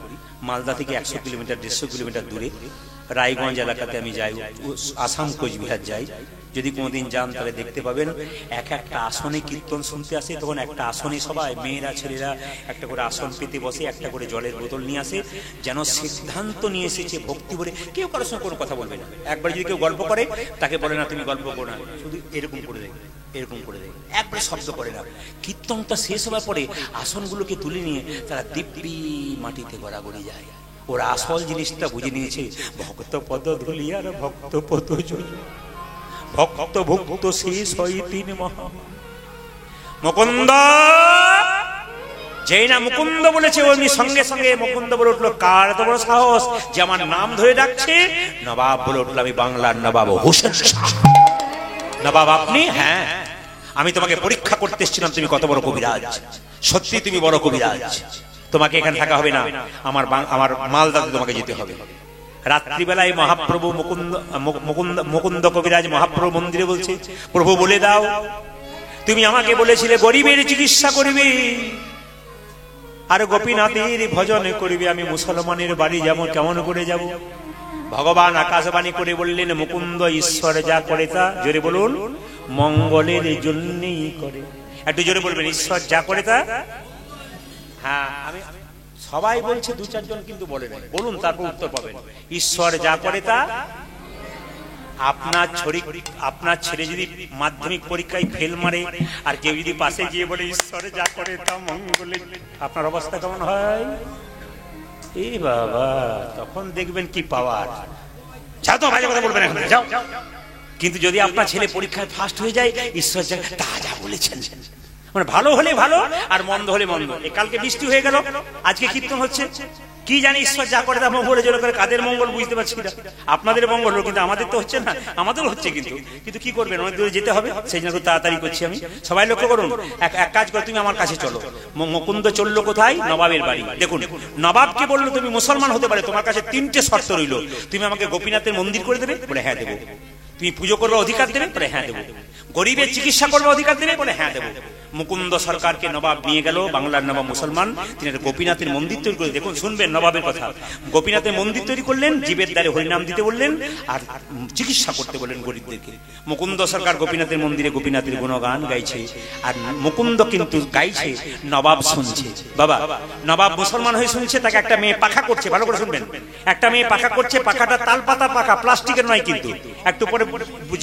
[SPEAKER 1] মালদা থেকে 100 কিলোমিটার 150 কিলোমিটার দূরে রায়গঞ্জ এলাকাতে আমি যাই, আসাম কোচবিহার যাই। যদি কোনোদিন যান তাহলে দেখতে পাবেন এক একটা আসনে কীর্তন শুনতে আসে, তখন একটা আসনে সবাই মেয়েরা ছেলেরা একটা করে আসন পেতে বসে, একটা করে জলের বোতল নিয়ে আসে, যেন সিদ্ধান্ত নিয়ে এসেছে ভক্তি বলে। কেউ কারোর সঙ্গে কোনো কথা বলবে না। একবার যদি কেউ গল্প করে তাকে বলে না তুমি গল্প করো না, শুধু এরকম করে দেয়, এরকম করে দেয়, একবার শব্দ করে না। কীর্তনটা শেষ হওয়ার পরে আসনগুলোকে তুলে নিয়ে তারা দিব্যি মাটিতে গড়াগড়ি যায়। ওরা আসল জিনিসটা বুঝে নিয়েছে, ভক্ত পদ ধুলিয়ার ভক্ত পদ ভক্ত ভক্ত শেষ হয় 3 মহা। মুকুন্দ যেই না মুকুন্দ বলেছে অমনি সঙ্গে সঙ্গে মুকুন্দ বলে উঠলো, কার এত বড় সাহস যে আমার নাম ধরে ডাকছে? নবাব বলে উঠলো, আমি বাংলার নবাব হোসেন শাহ। নবাব আপনি? হ্যাঁ, আমি তোমাকে পরীক্ষা করতে এসেছিলাম তুমি কত বড় কবিরাজ। সত্যি তুমি বড় কবিরাজ, তোমাকে এখানে থাকা হবে না, আমার মালদাতে তোমাকে যেতে হবে। রাত্রিবেলায় মহাপ্রভু মুকুন্দ কবিরাজ মহাপ্রভু মন্দিরে বলছে, প্রভু বলে দাও, তুমি আমাকে বলেছিলে গরিবের চিকিৎসা করবে আর গোপীনাথের ভজন করবে, আমি মুসলমানের বাড়ি যাবো, কেমন করে যাব? ভগবান আকাশবাণী করে বললেন, মুকুন্দ ঈশ্বর যা করে তা, জোরে বলুন, মঙ্গলের জন্যই করে। একটু জোরে বলবেন, ঈশ্বর যা করে তা। হ্যাঁ, আমি সবাই বলছে, 2-4 জন কিন্তু বলে না, বলুন তারপর উত্তর পাবেন। ঈশ্বর যা করে তা। আপনার ছেলে যদি মাধ্যমিক পরীক্ষায় ফেল মারে আর কেউ যদি পাশে গিয়ে বলে ঈশ্বর যা করে তা মঙ্গলে, আপনার অবস্থা কেমন হয়? এই বাবা, তখন দেখবেন কি পাওয়ার। যাও তো, বাজে কথা বলবেন এখন, যাও। কিন্তু যদি আপনার ছেলে পরীক্ষায় ফার্স্ট হয়ে যায়, ঈশ্বর যা তা যা বলেছেন, মানে ভালো হলে ভালো আর মন্দ হলে মন্দ। কালকে বৃষ্টি হয়ে গেল, আজকে কীর্তন হচ্ছে, কি জানি ঈশ্বর যা করে তা মঙ্গলের জন্য করে। কাদের মঙ্গল বুঝতে পারছি না, আপনাদের মঙ্গল, কিন্তু আমাদের তো হচ্ছে না। আমাদের হচ্ছে কিন্তু কি করবেন, অনেক দূরে যেতে হবে, সেই জন্য তাড়াতাড়ি করছি আমি। সবাই লক্ষ্য করুন, এক কাজ করে, তুমি আমার কাছে চলো। মুকুন্দ চললো কোথায়? নবাবের বাড়ি। দেখুন, নবাবকে বললো তুমি মুসলমান হতে পারে, তোমার কাছে 3টে শর্ত রইল। তুমি আমাকে গোপীনাথের মন্দির করে দেবে? বলে হ্যাঁ দেবো। তুমি পুজো করবে অধিকার দেবে? বলে হ্যাঁ দেবো। গরিবের চিকিৎসা করবে অধিকার দেবে? বলে হ্যাঁ দেবো। মুকুন্দ সরকারকে নবাব নিয়ে গেল, বাংলার নবাব মুসলমান, তিনি গোপীনাথের মন্দির তৈরি করে। দেখুন, শুনবেন নবাবের কথা। গোপীনাথের মন্দির তৈরি করলেন, জীবের দ্বারে হরিনাম দিতে বললেন, আর চিকিৎসা করতে বললেন গরিবদেরকে। মুকুন্দ সরকার গোপীনাথের মন্দিরে গোপীনাথের গুণগান গাইছে, আর মুকুন্দ কিন্তু গাইছে, নবাব শুনছে। বাবা, নবাব মুসলমান হয়ে শুনছে, তাকে একটা মেয়ে পাখা করছে, ভালো করে শুনবেন, একটা মেয়ে পাখা করছে, পাখাটা তাল পাতা পাখা, প্লাস্টিকের নয় কিন্তু, একটু পরে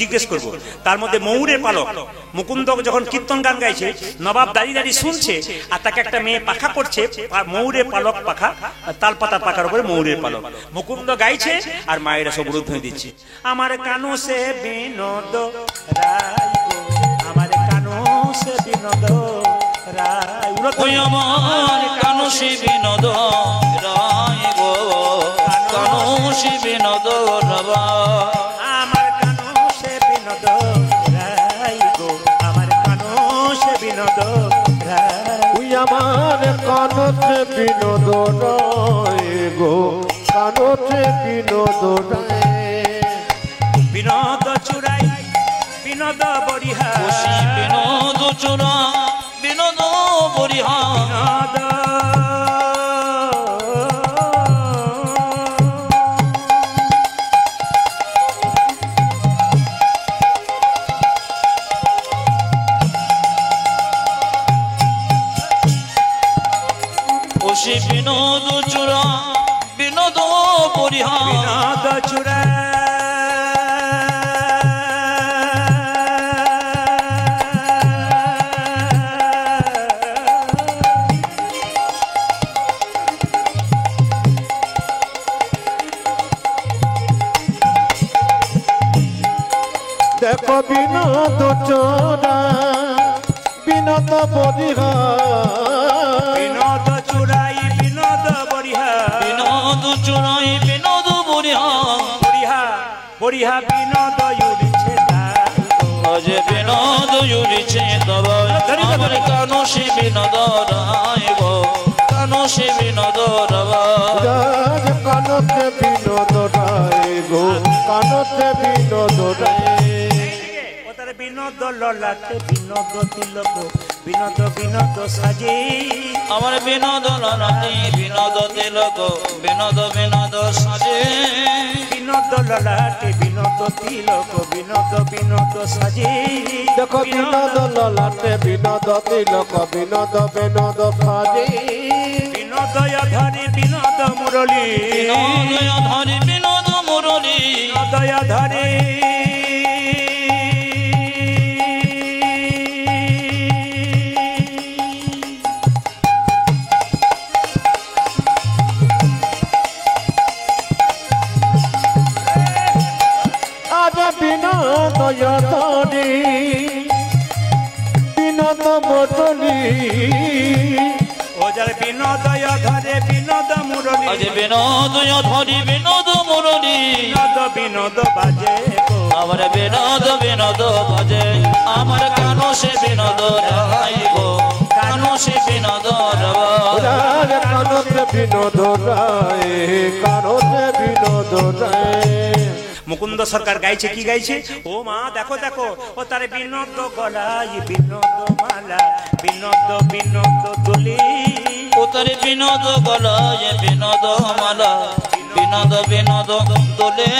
[SPEAKER 1] জিজ্ঞেস করবো। তার মধ্যে ময়ূরের পালক। মুকুন্দ যখন কীর্তন গান গাইছে, নবাব দাঁড়িয়ে দাঁড়িয়ে শুনছে, আর তাকে একটা মেয়ে পাখা করছে, ময়ূরের পালক পাখা, তাল পাতা পাখার উপরে ময়ূরের পালক। মুকুন্দ গাইছে আর মায়েরা সব রুদ্ধ হয়ে দিচ্ছে, আমার কানো সে বিনোদ রায় গো, আমার কানো সে বিনোদ রায়,
[SPEAKER 3] আমার কানো সে বিনোদ রায় গো, কানো সে বিনোদ রায়,
[SPEAKER 1] আমার কানো সে বিনোদ রায় গো, আমার কানো সে বিনোদ রায়,
[SPEAKER 2] ওই আমার কানতে বিনোদ রায় গো, কানতে বিনোদ রায়,
[SPEAKER 1] বিনোদ চুরাই বিনোদ বরিহা,
[SPEAKER 3] বিনোদ চোরা বিনোদ বরিহা,
[SPEAKER 1] বিনোদ
[SPEAKER 3] বিনোদ চোরা বিনোদ বরিহা,
[SPEAKER 1] বিনোদ চুরা
[SPEAKER 2] দেখো বিনোদ চোরা বিনোদ বরিহা,
[SPEAKER 1] বিনোদ চুরাই বিনোদ বরিহা,
[SPEAKER 3] বিনোদ চোরাই বিনোদ বরিহা,
[SPEAKER 1] বরিহা বরিহা বিনোদ উড়ছে
[SPEAKER 3] আজ বিনোদ উড়ছে তব, আমার কানো সে বিনোদ রায় গো, কানো সে বিনোদ রায়,
[SPEAKER 2] কানতে বিনোদ রায় গো, কানতে বিনোদ রায়,
[SPEAKER 1] বিনোদ ললাটে বিনোদ তিলক বিনোদ বিনোদ সাজে
[SPEAKER 3] আমার বিনোদ ললাটে বিনোদ তিলক বিনোদ বিনোদ সাজে
[SPEAKER 1] বিনোদ ললাটে বিনোদ তিলক বিনোদ বিনোদ সাজে
[SPEAKER 2] দেখো বিনোদ ললাটে বিনোদ তিলক বিনোদ বিনোদ সাজে
[SPEAKER 1] বিনোদয় ধরে বিনোদ মুরলী
[SPEAKER 3] বিনোদয় ধরে বিনোদ মুরলী
[SPEAKER 1] বিনোদয় ধরে
[SPEAKER 2] আজ বিনোদয় ধরে বিনোদ মুরলী
[SPEAKER 1] ও যার বিনোদয় ধরে বিনোদ মুরলী
[SPEAKER 3] আজ বিনোদয় ধরি বিনোদ মুরলী
[SPEAKER 1] বিনোদ বিনোদ বাজে গো
[SPEAKER 3] আমার বিনোদ বিনোদ বাজে আমার কানো সে বিনোদ রাইব কানো সে বিনোদ রাই
[SPEAKER 2] কানতে বিনোদ রায় কানতে বিনোদ রায়
[SPEAKER 1] মুকুন্দ সরকার গাইছে কি গাইছে ও মা দেখো দেখো ও তার বিনোদ গলায় বিনোদ মালা বিনোদ বিনোদ দোলে
[SPEAKER 3] উতরে বিনোদ গলায় বিনোদ মালা বিনোদ বিনোদ দোলে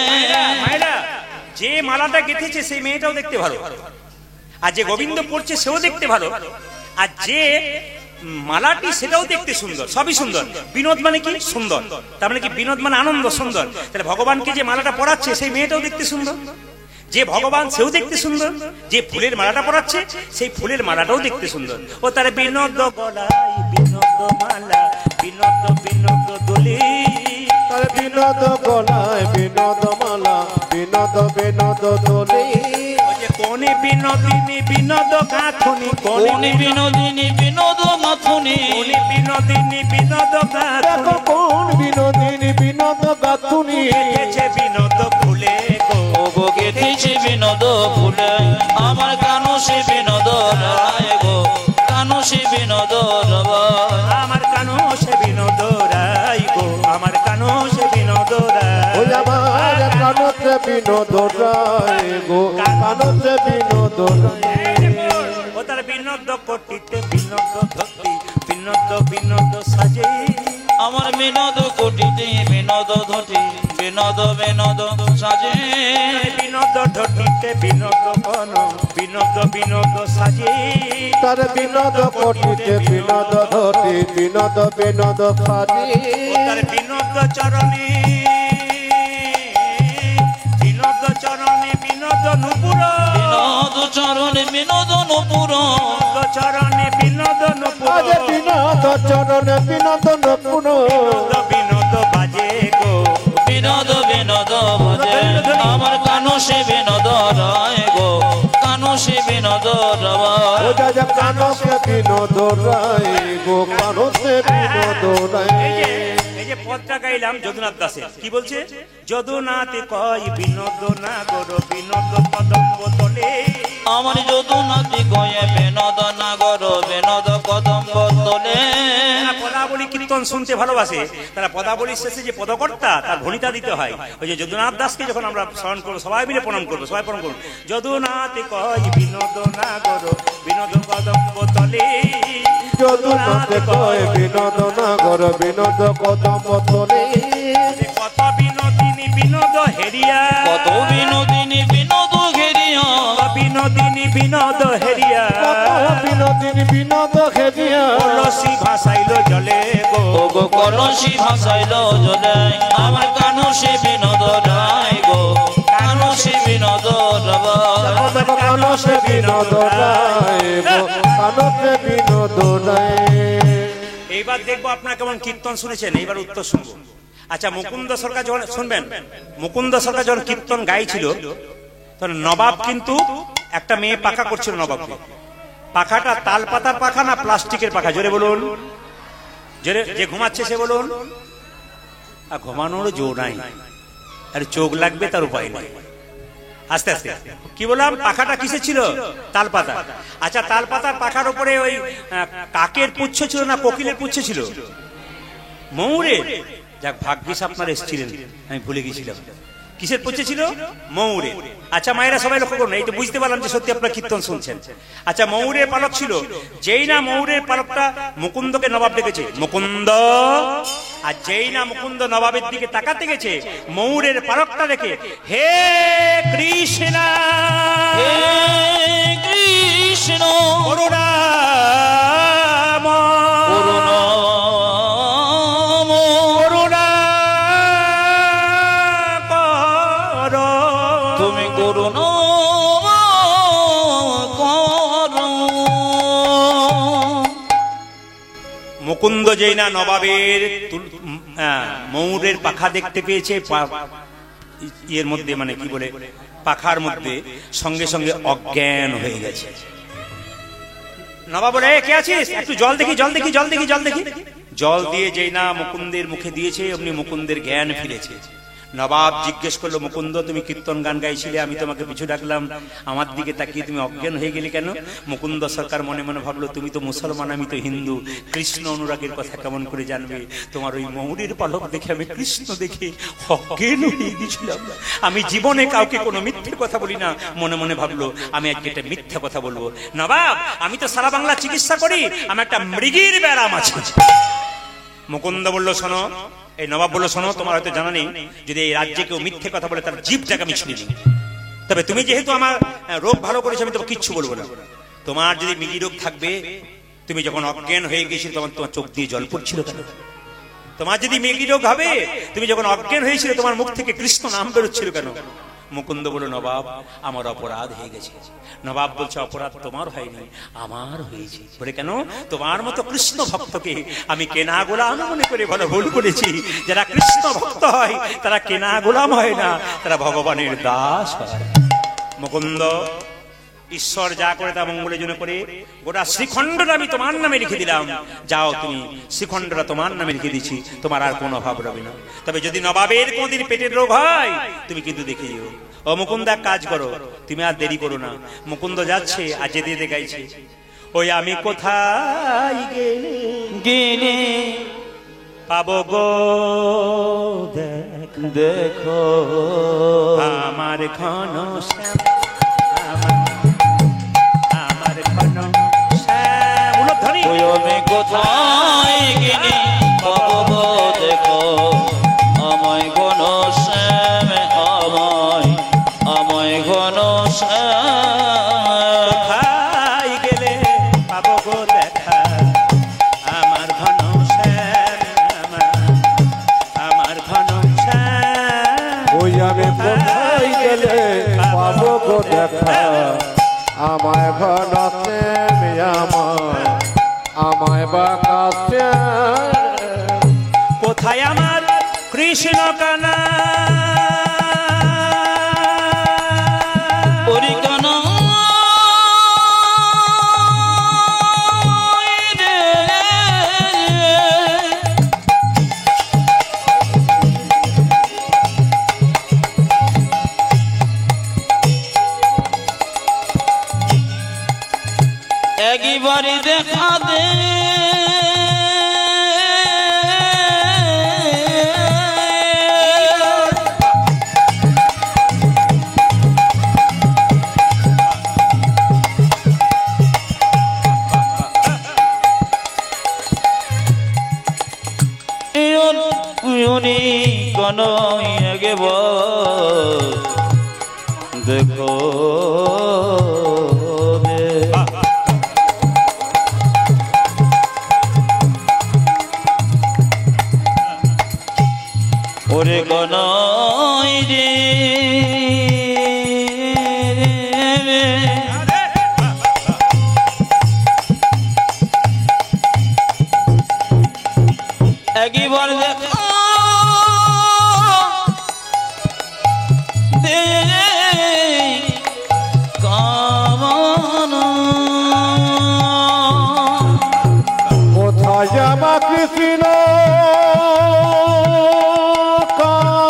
[SPEAKER 1] মায়েরা যে মালাটা গেঁথেছে সেই মেয়েটাও দেখতে ভালো আর যে গোবিন্দ পড়ছে সেও দেখতে ভালো আর যে মালাটি সেটাও দেখতে সুন্দর সবই সুন্দর বিনোদ মানে কি সুন্দর তার মানে কি বিনোদ মানে আনন্দ সুন্দর তাহলে ভগবানকে যে মালাটা পরাচ্ছে সেই মেয়েটাও দেখতে সুন্দর যে ভগবান সেও দেখতে সুন্দর যে ফুলের মালাটা পরাচ্ছে সেই ফুলের মালাটাও দেখতে সুন্দর ও তার বিনোদ গলায় বিনোদ মালা বিনোদ বিনোদ দোলে
[SPEAKER 2] তার বিনোদ গলায় বিনোদ মালা বিনোদ বিনোদ দোলে
[SPEAKER 1] ও যে কোনে বিনোদিনী বিনোদ গাঁথুনি
[SPEAKER 3] কোনি বিনোদিনী বিনোদ মাথুনি
[SPEAKER 1] কোনে বিনোদিনী বিনোদ
[SPEAKER 2] দেখো
[SPEAKER 1] গাঁথুনি
[SPEAKER 2] কোন বিনোদিনী বিনোদ গাথুনি
[SPEAKER 1] গেছে বিনোদ ফুলে গো
[SPEAKER 3] ও গো গেথেছে বিনোদ ফুলে আমার কানো সে বিনোদ রায় গো কানো সে বিনোদ রায়
[SPEAKER 1] আমার কানো সে বিনোদ রাই গো আমার কানো সে বিনোদ
[SPEAKER 2] ওই
[SPEAKER 1] রাই
[SPEAKER 2] আমার কানতে বিনোদ রায় গো কানতে বিনোদ রায়
[SPEAKER 1] ও তার বিনোদ কোটিতে বিনোদ ধরতি বিনোদ বিনোদ সাজে
[SPEAKER 3] আমার বিনোদ কোটিতে বিনোদ ধটি বিনোদ বিনোদ সাজে
[SPEAKER 1] বিনোদ ধরতিতে বিনোদ বন বিনোদ বিনোদ সাজে
[SPEAKER 2] তার বিনোদ কোটিতে বিনোদ ধতি বিনোদ বিনোদ সাজি
[SPEAKER 1] ও তার বিনোদ চরণে বিনোদ চরণে বিনোদ নুপুর
[SPEAKER 3] বিনোদ চরণে বিনোদ নুপুর
[SPEAKER 1] বিনোদ চরণে বিনোদ নুপুর
[SPEAKER 2] আজ বিনোদ চরণে বিনোদ নপুর
[SPEAKER 1] বিনোদ বিনোদ বাজে গো
[SPEAKER 3] বিনোদ বিনোদ বাজে আমার কানো সে বিনোদ রায় গো কানো সে বিনোদ রায়
[SPEAKER 2] ও যা কানতে বিনোদ রায় গো কানতে বিনোদ রায়
[SPEAKER 1] এই যে পদটা গাইলাম যদুনাথ দাসের কি বলছে যদুনাথে কয় বিনোদ না গর বিনোদ কদম্ব তলে
[SPEAKER 3] আমার যদুনাথি কয়ে বিনোদ নাগর বিনোদ কদম্ব তোলে
[SPEAKER 1] যারা পদাবলী কীর্তন শুনতে ভালোবাসে তারা পদাবলীর শেষে যে পদকর্তা তার ভনিতা দিতে হয় ওই যে যদুনাথ দাসকে যখন আমরা স্মরণ করবো সবাই মিলে প্রণাম করবো সবাই প্রণাম করবো যদুনাথে কয় বিনোদ না গর বিনোদ কদম্ব তলে
[SPEAKER 2] যদুনাথে কয় বিনোদ নাগর বিনোদ কদম্ব তলে
[SPEAKER 1] কত বিনোদিনী বিনোদ হেরিয়া
[SPEAKER 3] কত বিনোদিনী বিনোদ ঘেরিয়া
[SPEAKER 1] বিনোদিনী বিনোদ হেরিয়া
[SPEAKER 2] বিনোদিনী বিনোদ খেদিয়া
[SPEAKER 1] কলসি ভাসাইল জলে গো
[SPEAKER 3] ও গো কলসি ভাসাইল জলে আমার কানো সে বিনোদ রায় গো কানো সে বিনোদ রায়
[SPEAKER 2] কানতে বিনোদ রায় গো কানতে বিনোদ রায়
[SPEAKER 1] এইবার দেখবো আপনারা কেমন কীর্তন শুনেছেন এইবার উত্তর শুনবো আচ্ছা মুকুন্দ সরকার যখন শুনবেন মুকুন্দ সরকার যখন কীর্তন গাইছিল তখন নবাব কিন্তু একটা মেয়ে পাখা করছিল নবাবকে পাখাটা তাল পাতার পাখা না প্লাস্টিকের পাখা জোরে বলুন জোরে যে ঘুমাচ্ছে সে বলুন আর ঘুমানোর জোর নাই আর চোখ লাগবে তার উপায় নেই আস্তে আস্তে কি বললাম পাখাটা কিসে ছিল তাল পাতা আচ্ছা তাল পাতার পাখার উপরে ওই কাকের পুচ্ছ ছিল না কোকিলের পুচ্ছ ছিল ময়ূরের যাক ভাগ্যিস আপনার এসেছিলেন আমি ভুলে গেছিলাম কিসের পচেছিল? ময়ূরে। আচ্ছা মায়েরা সবাই লক্ষ্য করুন, এই তো বুঝতে পারলাম যে সত্যি আপনারা কীর্তন শুনছেন। আচ্ছা ময়ূরের পালক ছিল, যেই না ময়ূরের পালকটা মুকুন্দকে নবাব ডেকেছে মুকুন্দ, আর যেই না মুকুন্দ নবাবের দিকে তাকাতে গেছে ময়ূরের পালকটা দেখে হে কৃষ্ণ
[SPEAKER 3] হে কৃষ্ণ
[SPEAKER 1] করুণাম
[SPEAKER 3] করুণাম
[SPEAKER 1] করুণা কর,
[SPEAKER 3] তুমি করুণা করো।
[SPEAKER 1] মুকুন্দ যেই না নবাবের ময়ূরের পাখা দেখতে পেয়েছে, এর মধ্যে মানে কি বলে পাখার মধ্যে, সঙ্গে সঙ্গে অজ্ঞান হয়ে গেছে। নবাব বলে কে আছিস, একটু জল দেখি জল দেখি জল দেখি জল দেখি। জল দিয়ে যেই না মুকুন্দের মুখে দিয়েছে অমনি মুকুন্দের জ্ঞান ফিরেছে। নবাব জিজ্ঞেস করলো মুকুন্দ তুমি কীর্তন গান গাইছিলে, আমি তোমাকে পিছু ডাকলাম, আমার দিকে তাকিয়ে তুমি অজ্ঞান হয়ে গেলে কেন? মুকুন্দ সরকার মনে মনে ভাবলো তুমি তো মুসলমান, আমি তো হিন্দু, কৃষ্ণ অনুরাগের কথা কেমন করে জানবে? তোমার ওই ময়ূরের পালক দেখে আমি কৃষ্ণ দেখে অজ্ঞান হয়ে গেছিলাম। আমি জীবনে কাউকে কোনো মিথ্যে কথা বলি না। মনে মনে ভাবলো আমি আজকে একটা মিথ্যে কথা বলবো। নবাব আমি তো সারা বাংলা চিকিৎসা করি, আমার একটা মৃগীর ব্যারাম আছে। মুকুন্দ বলল শোনো, এই নবাব বলল শোনো, তোমার হয়তো জানা নেই, যদি এই রাজ্যে কেউ মিথ্যে কথা বলে তার জিভটাকে আমি ছিঁড়ে দিই। তবে তুমি যেহেতু আমার রোগ ভালো করেছো, আমি তোমাকে কিচ্ছু বলবো না। তোমার যদি মৃগী রোগ থাকবে, তুমি যখন অজ্ঞান হয়ে গেছিলে তখন তোমার চোখ দিয়ে জল পড়ছিল কেন? তোমার যদি মৃগী রোগ হবে, তুমি যখন অজ্ঞান হয়েছিলে তোমার মুখ থেকে কৃষ্ণ নাম বেরোচ্ছিল কেন? মুকুন্দ বলল নবাব আমার অপরাধ হয়ে গেছে। নবাব বলছে অপরাধ তোমার হয়নি, আমার হয়েছে। বলে কেন? তোমার মতো কৃষ্ণ ভক্তকে আমি কেনা গোলাম মনে করে বলো ভুল করেছি। যারা কৃষ্ণ ভক্ত হয় তারা কেনা গোলাম হয় না, তারা ভগবানের দাস হয়। মুকুন্দ ঈশ্বর যা করে তা মঙ্গলের জন্য করে, গোটা শ্রীখণ্ডটা আমি তোমার নামে লিখে দিলাম। যাও তুমি, শ্রীখণ্ডটা তোমার নামে লিখে দিচ্ছি, তোমার আর কোনো অভাব রবে না। তবে যদি নবাবের কোনদিন পেটের রোগ হয় তুমি কিন্তু দেখে যেও। ও মুকুন্দ এক কাজ করো, তুমি আর দেরি করো না। মুকুন্দ যাচ্ছে আর যেতে যেতে গাইছে ওই আমি কোথায় গেলে
[SPEAKER 3] গেলে
[SPEAKER 1] পাবো গো
[SPEAKER 3] দেখো
[SPEAKER 1] আমার ঘন শ্যাম, আমার ঘন শ্যাম। উলধ্বনি।
[SPEAKER 3] ওই আমি কোথায় গেলে পাবো দেখো আমায় ঘন শ্যাম, আমায় আমায় ঘন শ্যাম।
[SPEAKER 1] কোথায় গেলে পাবো গো দেখা আমার ঘন শ্যাম, আমার ঘন শ্যাম।
[SPEAKER 2] ওই আমি কোথায় গেলে পাবো গো দেখা আমায় ঘন শ্যাম, আমায় আমায় বাঁকা
[SPEAKER 1] কোথায় আমার কৃষ্ণ কানা
[SPEAKER 3] পরিকানা একবারে দেখা দে কোন একবার দেখো ওরে গনই রে একবার দেখো দে কামনা
[SPEAKER 2] কোথায় জামা কৃষ্ণ কানা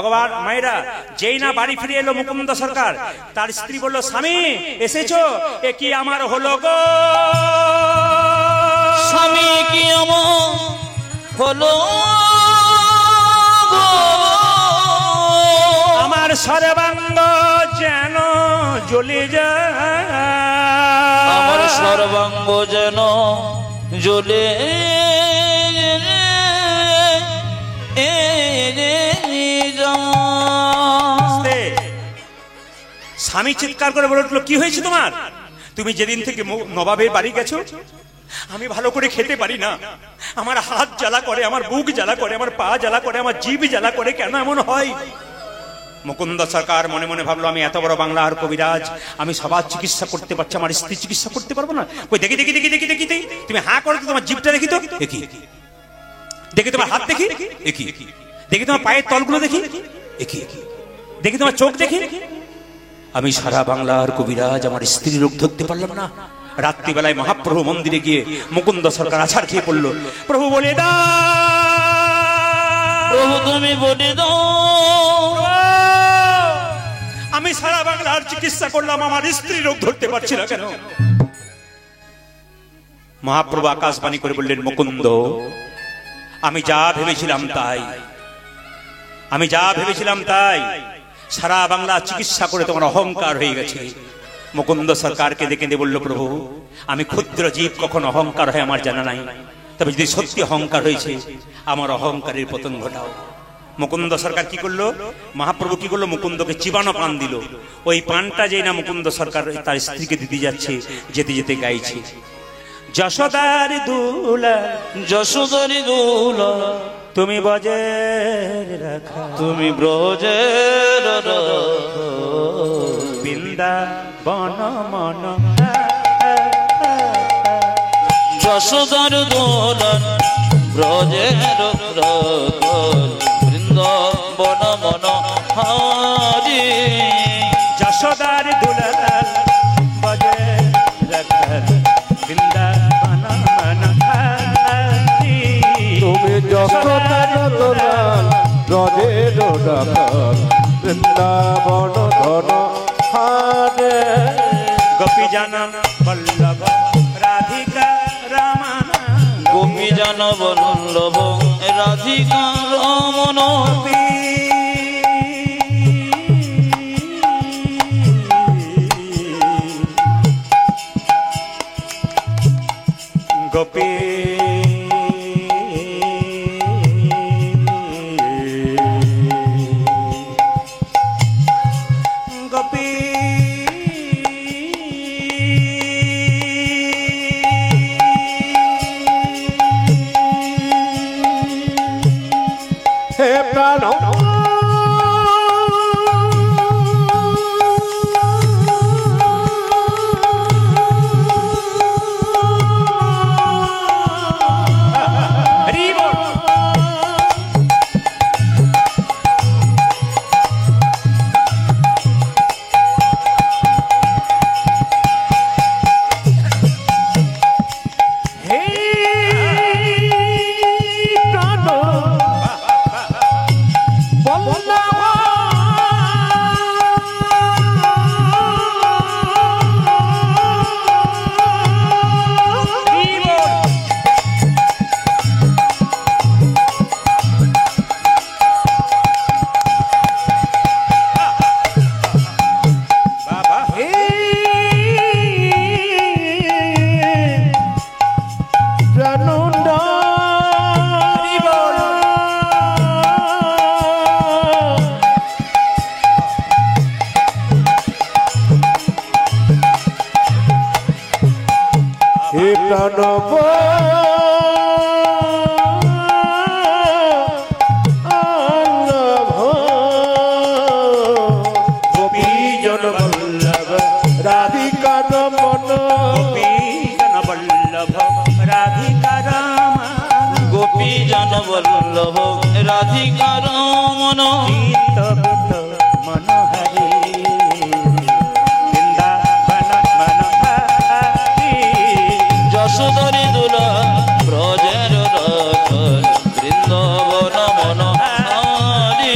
[SPEAKER 1] ভগবান মায়েরা যেই না বাড়ি ফিরে এলো মুকুন্দ সরকার, তার স্ত্রী বলল, স্বামী এসেছো, এ কি আমার হলো গো,
[SPEAKER 3] স্বামী কি আমার হলো গো,
[SPEAKER 1] আমার সর্বাঙ্গ যেন জ্বলে যায়,
[SPEAKER 3] আমার সর্বাঙ্গ যেন জ্বলে
[SPEAKER 1] স্বামী চিৎকার করে বলে উঠলো, কি হয়েছে তোমার? তুমি যেদিন থেকে নবাবের বাড়ি গেছো আমি ভালো করে খেতে পারি না, আমার হাত জ্বালা করে, আমার বুক জ্বালা করে, আমার পা জ্বালা করে, আমার জিভ জ্বালা করে, কেন এমন হয়? মুকুন্দ সরকার মনে মনে ভাবলো, আমি এত বড় বাংলার কবিরাজ, আমি সবার চিকিৎসা করতে পারছি, আমার স্ত্রী চিকিৎসা করতে পারবো না? কই দেখি দেখি দেখি দেখি দেখি দেখি, তুমি হা করো তো, তোমার জিভটা দেখি তো, দেখি দেখি, তোমার হাত দেখি, দেখি দেখি, তোমার পায়ের তলগুলো দেখি, দেখি দেখি, তোমার চোখ দেখি। আমি সারা বাংলার কবিরাজ, আমার স্ত্রী রোগ ধরতে পারলাম না। রাত্রিবেলায় মহাপ্রভু মন্দিরে গিয়ে মুকুন্দ সরকার আছাড় খেয়ে পড়লো, প্রভু বলে দাও,
[SPEAKER 3] প্রভু তুমি বলে দাও,
[SPEAKER 1] আমি সারা বাংলার চিকিৎসা করলাম, আমার স্ত্রী রোগ ধরতে পারছি না কেন? মহাপ্রভু আকাশবাণী করে বললেন, মুকুন্দ আমি যা ভেবেছিলাম তাই, আমি যা ভেবেছিলাম তাই, সারা বাংলা চিকিৎসা করে তোমার অহংকার হয়ে গেছে। মুকুন্দ সরকারকে দেখে দিয়ে বলল, প্রভু আমি ক্ষুদ্র জীব, কখনো অহংকার হয় আমার জানা নাই, তবে যদি সত্যি অহংকার হয়েছে আমার অহংকারের পতন ঘটাও। মুকুন্দ সরকার কি করলো, মহাপ্রভু কি করলো, মুকুন্দকে চিবানো পান দিল। ওই পানটা যেই না মুকুন্দ সরকার তার স্ত্রীকে দিতে যাচ্ছে, যেতে যেতে গাইছে, যশোদার দুলা,
[SPEAKER 3] যশোদারি দুলা,
[SPEAKER 1] তুমি বজের রাখা,
[SPEAKER 3] তুমি ব্রজের
[SPEAKER 1] বৃন্দাবন মন,
[SPEAKER 3] যশোদার দোলন ব্রজের বৃন্দাবন মন হারি,
[SPEAKER 1] যশোদার দুলাল বজের রাখা, বৃন্দাবন মন হারি,
[SPEAKER 2] তুমি যশোদার দুলাল ব্রজের রাখাল, বৃন্দাবন ধন হারে,
[SPEAKER 1] গোপী জন বল্লভ রাধিকা রমণ,
[SPEAKER 3] গোপী জন বল্লভ রাধিকা রমণ,
[SPEAKER 1] গোপী গোপী
[SPEAKER 2] হে প্রাণ
[SPEAKER 1] হরি বল।
[SPEAKER 2] প্রণব গোপীজন বল্লভ রাধিকা রমণ
[SPEAKER 1] গোপীজন বল্লভ রাধিকা রমণ
[SPEAKER 3] গোপীজন বল্লভ রাধিকা রমণ
[SPEAKER 1] গীত বিত মনোহরি বৃন্দাবন মনোহরি
[SPEAKER 3] যশোদরি দুলা ব্রজের রাখল বৃন্দাবন মনোহরি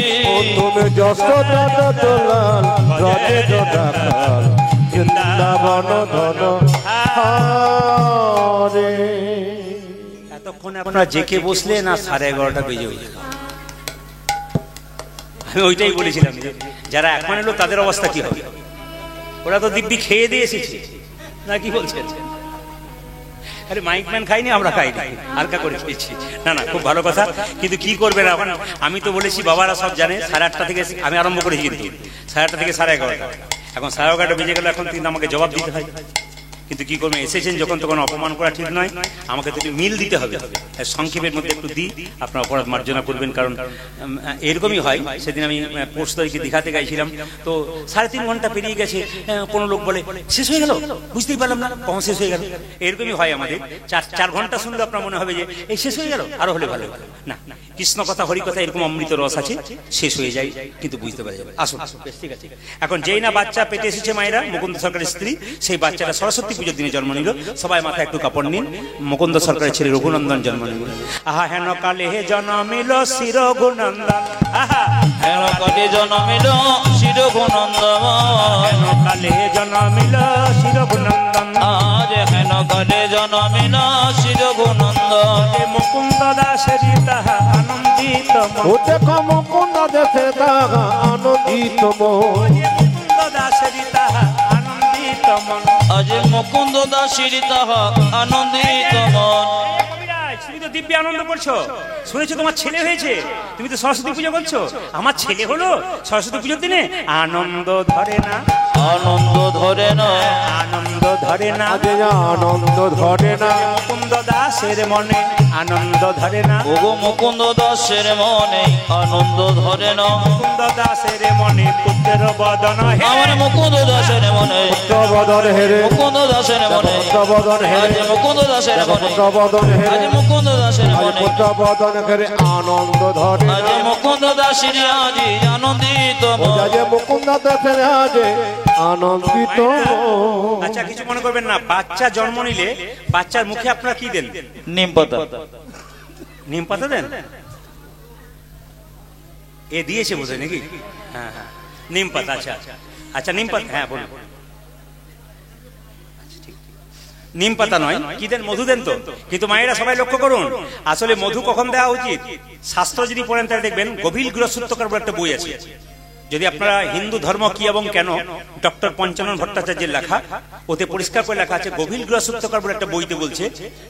[SPEAKER 2] তুমি যশোদা দোলাল রজে রাখাল বৃন্দাবন ধন হরে।
[SPEAKER 1] এতক্ষণে আপনারা জেকে বসলে না 11:30 বেজে হয়ে যাবে। আমি ওইটাই বলেছিলাম যে যারা এখন এলো তাদের অবস্থা কি হবে। ওরা তো দিব্যি খেয়ে দিয়ে এসেছে না, কি বলছেন? আরে মাইকম্যান খাইনি, আমরা খাইনি, হালকা করে খেয়েছি। না না, খুব ভালো কথা। কিন্তু কি করবেন এখন, আমি তো বলেছি বাবারা সব জানে 8:30 থেকে আমি আরম্ভ করেছি, কিন্তু 8:30 থেকে 11:30। এখন 11:30 বেজে গেল, এখন কিন্তু আমাকে জবাব দিতে হয়। কিন্তু কি করবেন, এসেছেন যখন তখন অপমান করা ঠিক নয়, আমাকে তো একটু মিল দিতে হবে। সংক্ষেপের মধ্যে একটু দিই, আপনার অপরাধ মার্জনা করবেন। কারণ এরকমই হয়। সেদিন আমি পোস্ট তারিখে দীঘাতে গাইছিলাম, তো 3.5 ঘন্টা পেরিয়ে গেছে, কোনো লোক বলে শেষ হয়ে গেল, বুঝতেই পারলাম না কখন শেষ হয়ে গেল। এরকমই হয় আমাদের। 4 ঘন্টা শুনলে আপনার মনে হবে যে এই শেষ হয়ে গেল, আরো হলে ভালো। না, কৃষ্ণ কথা হরি কথা এরকম অমৃত রস আছে, শেষ হয়ে যায় কিন্তু বুঝতে পারা যাবে। আসুন, ঠিক আছে। এখন যেই না বাচ্চা পেটে এসেছে মায়েরা, মুকুন্দ সরকারের স্ত্রী, সেই বাচ্চাটা সরস্বতী পুজোর দিনে জন্ম নিল। সবাই মাথায় একটু কাপড় নিন। মুকুন্দ সরকারের ছেলে রঘুনন্দন জন্ম নিল। আহা হেন কালে হে জন্মিল শ্রী রঘুনন্দন, আহা
[SPEAKER 3] হেন কালে জন্মিল শ্রী রঘুনন্দন,
[SPEAKER 1] হেন কালে হে জন্মিল শ্রী রঘুনন্দন,
[SPEAKER 3] আজ হেন কালে জন্মিল শ্রী রঘুনন্দন।
[SPEAKER 1] মুকুন্দ দাসের তাহা আনন্দিত মন,
[SPEAKER 2] ও দেখো মুকুন্দ দেশে তাহা আনন্দিত মন,
[SPEAKER 1] মুকুন্দ দাসের তাহা আনন্দিত মন,
[SPEAKER 3] আজ মুকুন্দ দাসের তাহা আনন্দিত মন।
[SPEAKER 1] তুমি তো দিব্যি আনন্দ করছো, শুনেছো তোমার ছেলে হয়েছে, তুমি তো সরস্বতী পুজো করছো। আমার ছেলে হলো সরস্বতী পুজোর দিনে, আনন্দ ধরে না,
[SPEAKER 3] আনন্দ ধরে না,
[SPEAKER 1] আনন্দ ধরে না,
[SPEAKER 2] আজ আনন্দ ধরে না,
[SPEAKER 1] মুকুন্দ দাসের মনে আনন্দ ধরে না,
[SPEAKER 3] ওগো মুকুন্দ দাসের মনে আনন্দ ধরে না।
[SPEAKER 1] মুকুন্দ দাসের মনে পুত্র বদন হে,
[SPEAKER 3] আমার মুকুন্দ দাসের মনে,
[SPEAKER 2] পুত্রবদন হেরে,
[SPEAKER 3] মুকুন্দ দাসের মনে,
[SPEAKER 2] পুত্রবদন
[SPEAKER 3] আজ
[SPEAKER 2] হেরে,
[SPEAKER 3] মুকুন্দ দাসের মনে,
[SPEAKER 2] পুত্রবদন
[SPEAKER 3] আজ
[SPEAKER 2] হেরে,
[SPEAKER 3] মুকুন্দ দাসের
[SPEAKER 2] আজ
[SPEAKER 3] মনে,
[SPEAKER 2] পুত্রবদন হেরে আনন্দ ধরে
[SPEAKER 3] আজ
[SPEAKER 2] না।
[SPEAKER 3] মুকুন্দ দাসের আজ আনন্দিত
[SPEAKER 2] ও
[SPEAKER 3] মন।
[SPEAKER 2] যে মুকুন্দ দেশে আজ আনন্দিত মন।
[SPEAKER 1] আচ্ছা কিছু মনে করবেন না, বাচ্চা জন্ম নিলে বাচ্চার মুখে আপনারা কি দেন?
[SPEAKER 3] নিম পাতা,
[SPEAKER 1] নিম পাতা দেন? এ দিয়েছে বোঝে নাকি? হ্যাঁ হ্যাঁ, নিম পাতা। আচ্ছা আচ্ছা, নিম পাতা, হ্যাঁ বলুন। নিম পাতা নয়, কি দেন? মধু দেন তো। কিন্তু মায়েরা সবাই লক্ষ্য করুন, আসলে মধু কখন দেওয়া উচিত, শাস্ত্র যদি পড়েন তাহলে দেখবেন গভীর গৃহসূত্রকার বলে একটা বই আছে। যদি আপনারা হিন্দু ধর্ম কি এবং কেন, ডক্টর পঞ্চানন ভট্টাচার্যের লেখা, ওতে পরিষ্কার করে লেখা আছে, গভীর গৃহসূত্রকার বলে একটা বইতে বলছে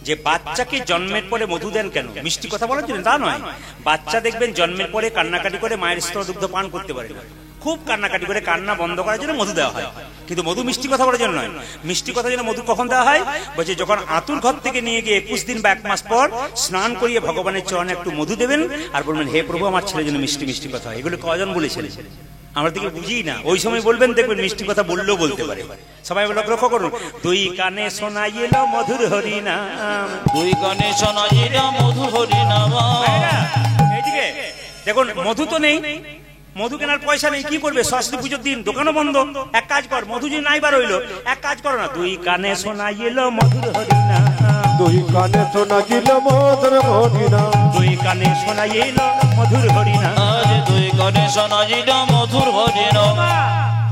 [SPEAKER 1] যে বাচ্চাকে জন্মের পরে মধু দেন কেন? মিষ্টি কথা বলার জন্য? তা নয়। বাচ্চা দেখবেন জন্মের পরে কান্নাকাটি করে মায়ের স্তর দুগ্ধ পান করতে পারে না, খুব কান্নাকাটি করে কান্না বন্ধ করার জন্য মধু দেওয়া হয়। কিন্তু মধু মিষ্টি কথা বলার জন্য নয়। মিষ্টি কথার জন্য মধু কখন দেওয়া হয়? বলছে যখন আতুর ঘর থেকে নিয়ে গিয়ে 21 দিন বা 1 মাস পর স্নান করিয়ে ভগবানের চরণে একটু মধু দেবেন আর বলবেন হে প্রভু আমার ছেলের জন্য মিষ্টি মিষ্টি কথা। এগুলো কজন বলেছেন? আমরা দিকে বুঝি না। ওই সময় বলবেন, দেখবেন মিষ্টি কথা বললেও বলতে পারে। সবাই লক্ষ্য করুন, দুই কানে শোনাই এলো মধুর হরিনাম,
[SPEAKER 3] দুই কানে শোনাইল মধুর হরিনাম।
[SPEAKER 1] এইদিকে দেখুন, মধু তো নেই, মধু কেনার পয়সা নেই, কি করবে? সরস্বতী পুজোর দিন দোকানও বন্ধ। এক কাজ কর, মধু যদি নাই বার হইলো, এক কাজ করো না, দুই কানে শোনাই এলো মধুর হরিনাম,
[SPEAKER 2] দুই কানে শোনাইল মধুর হরিনাম,
[SPEAKER 1] দুই কানে শোনাই এলো মধুর হরিনাম,
[SPEAKER 3] আজ দুই কানে শোনাইল মধুর হরিনাম।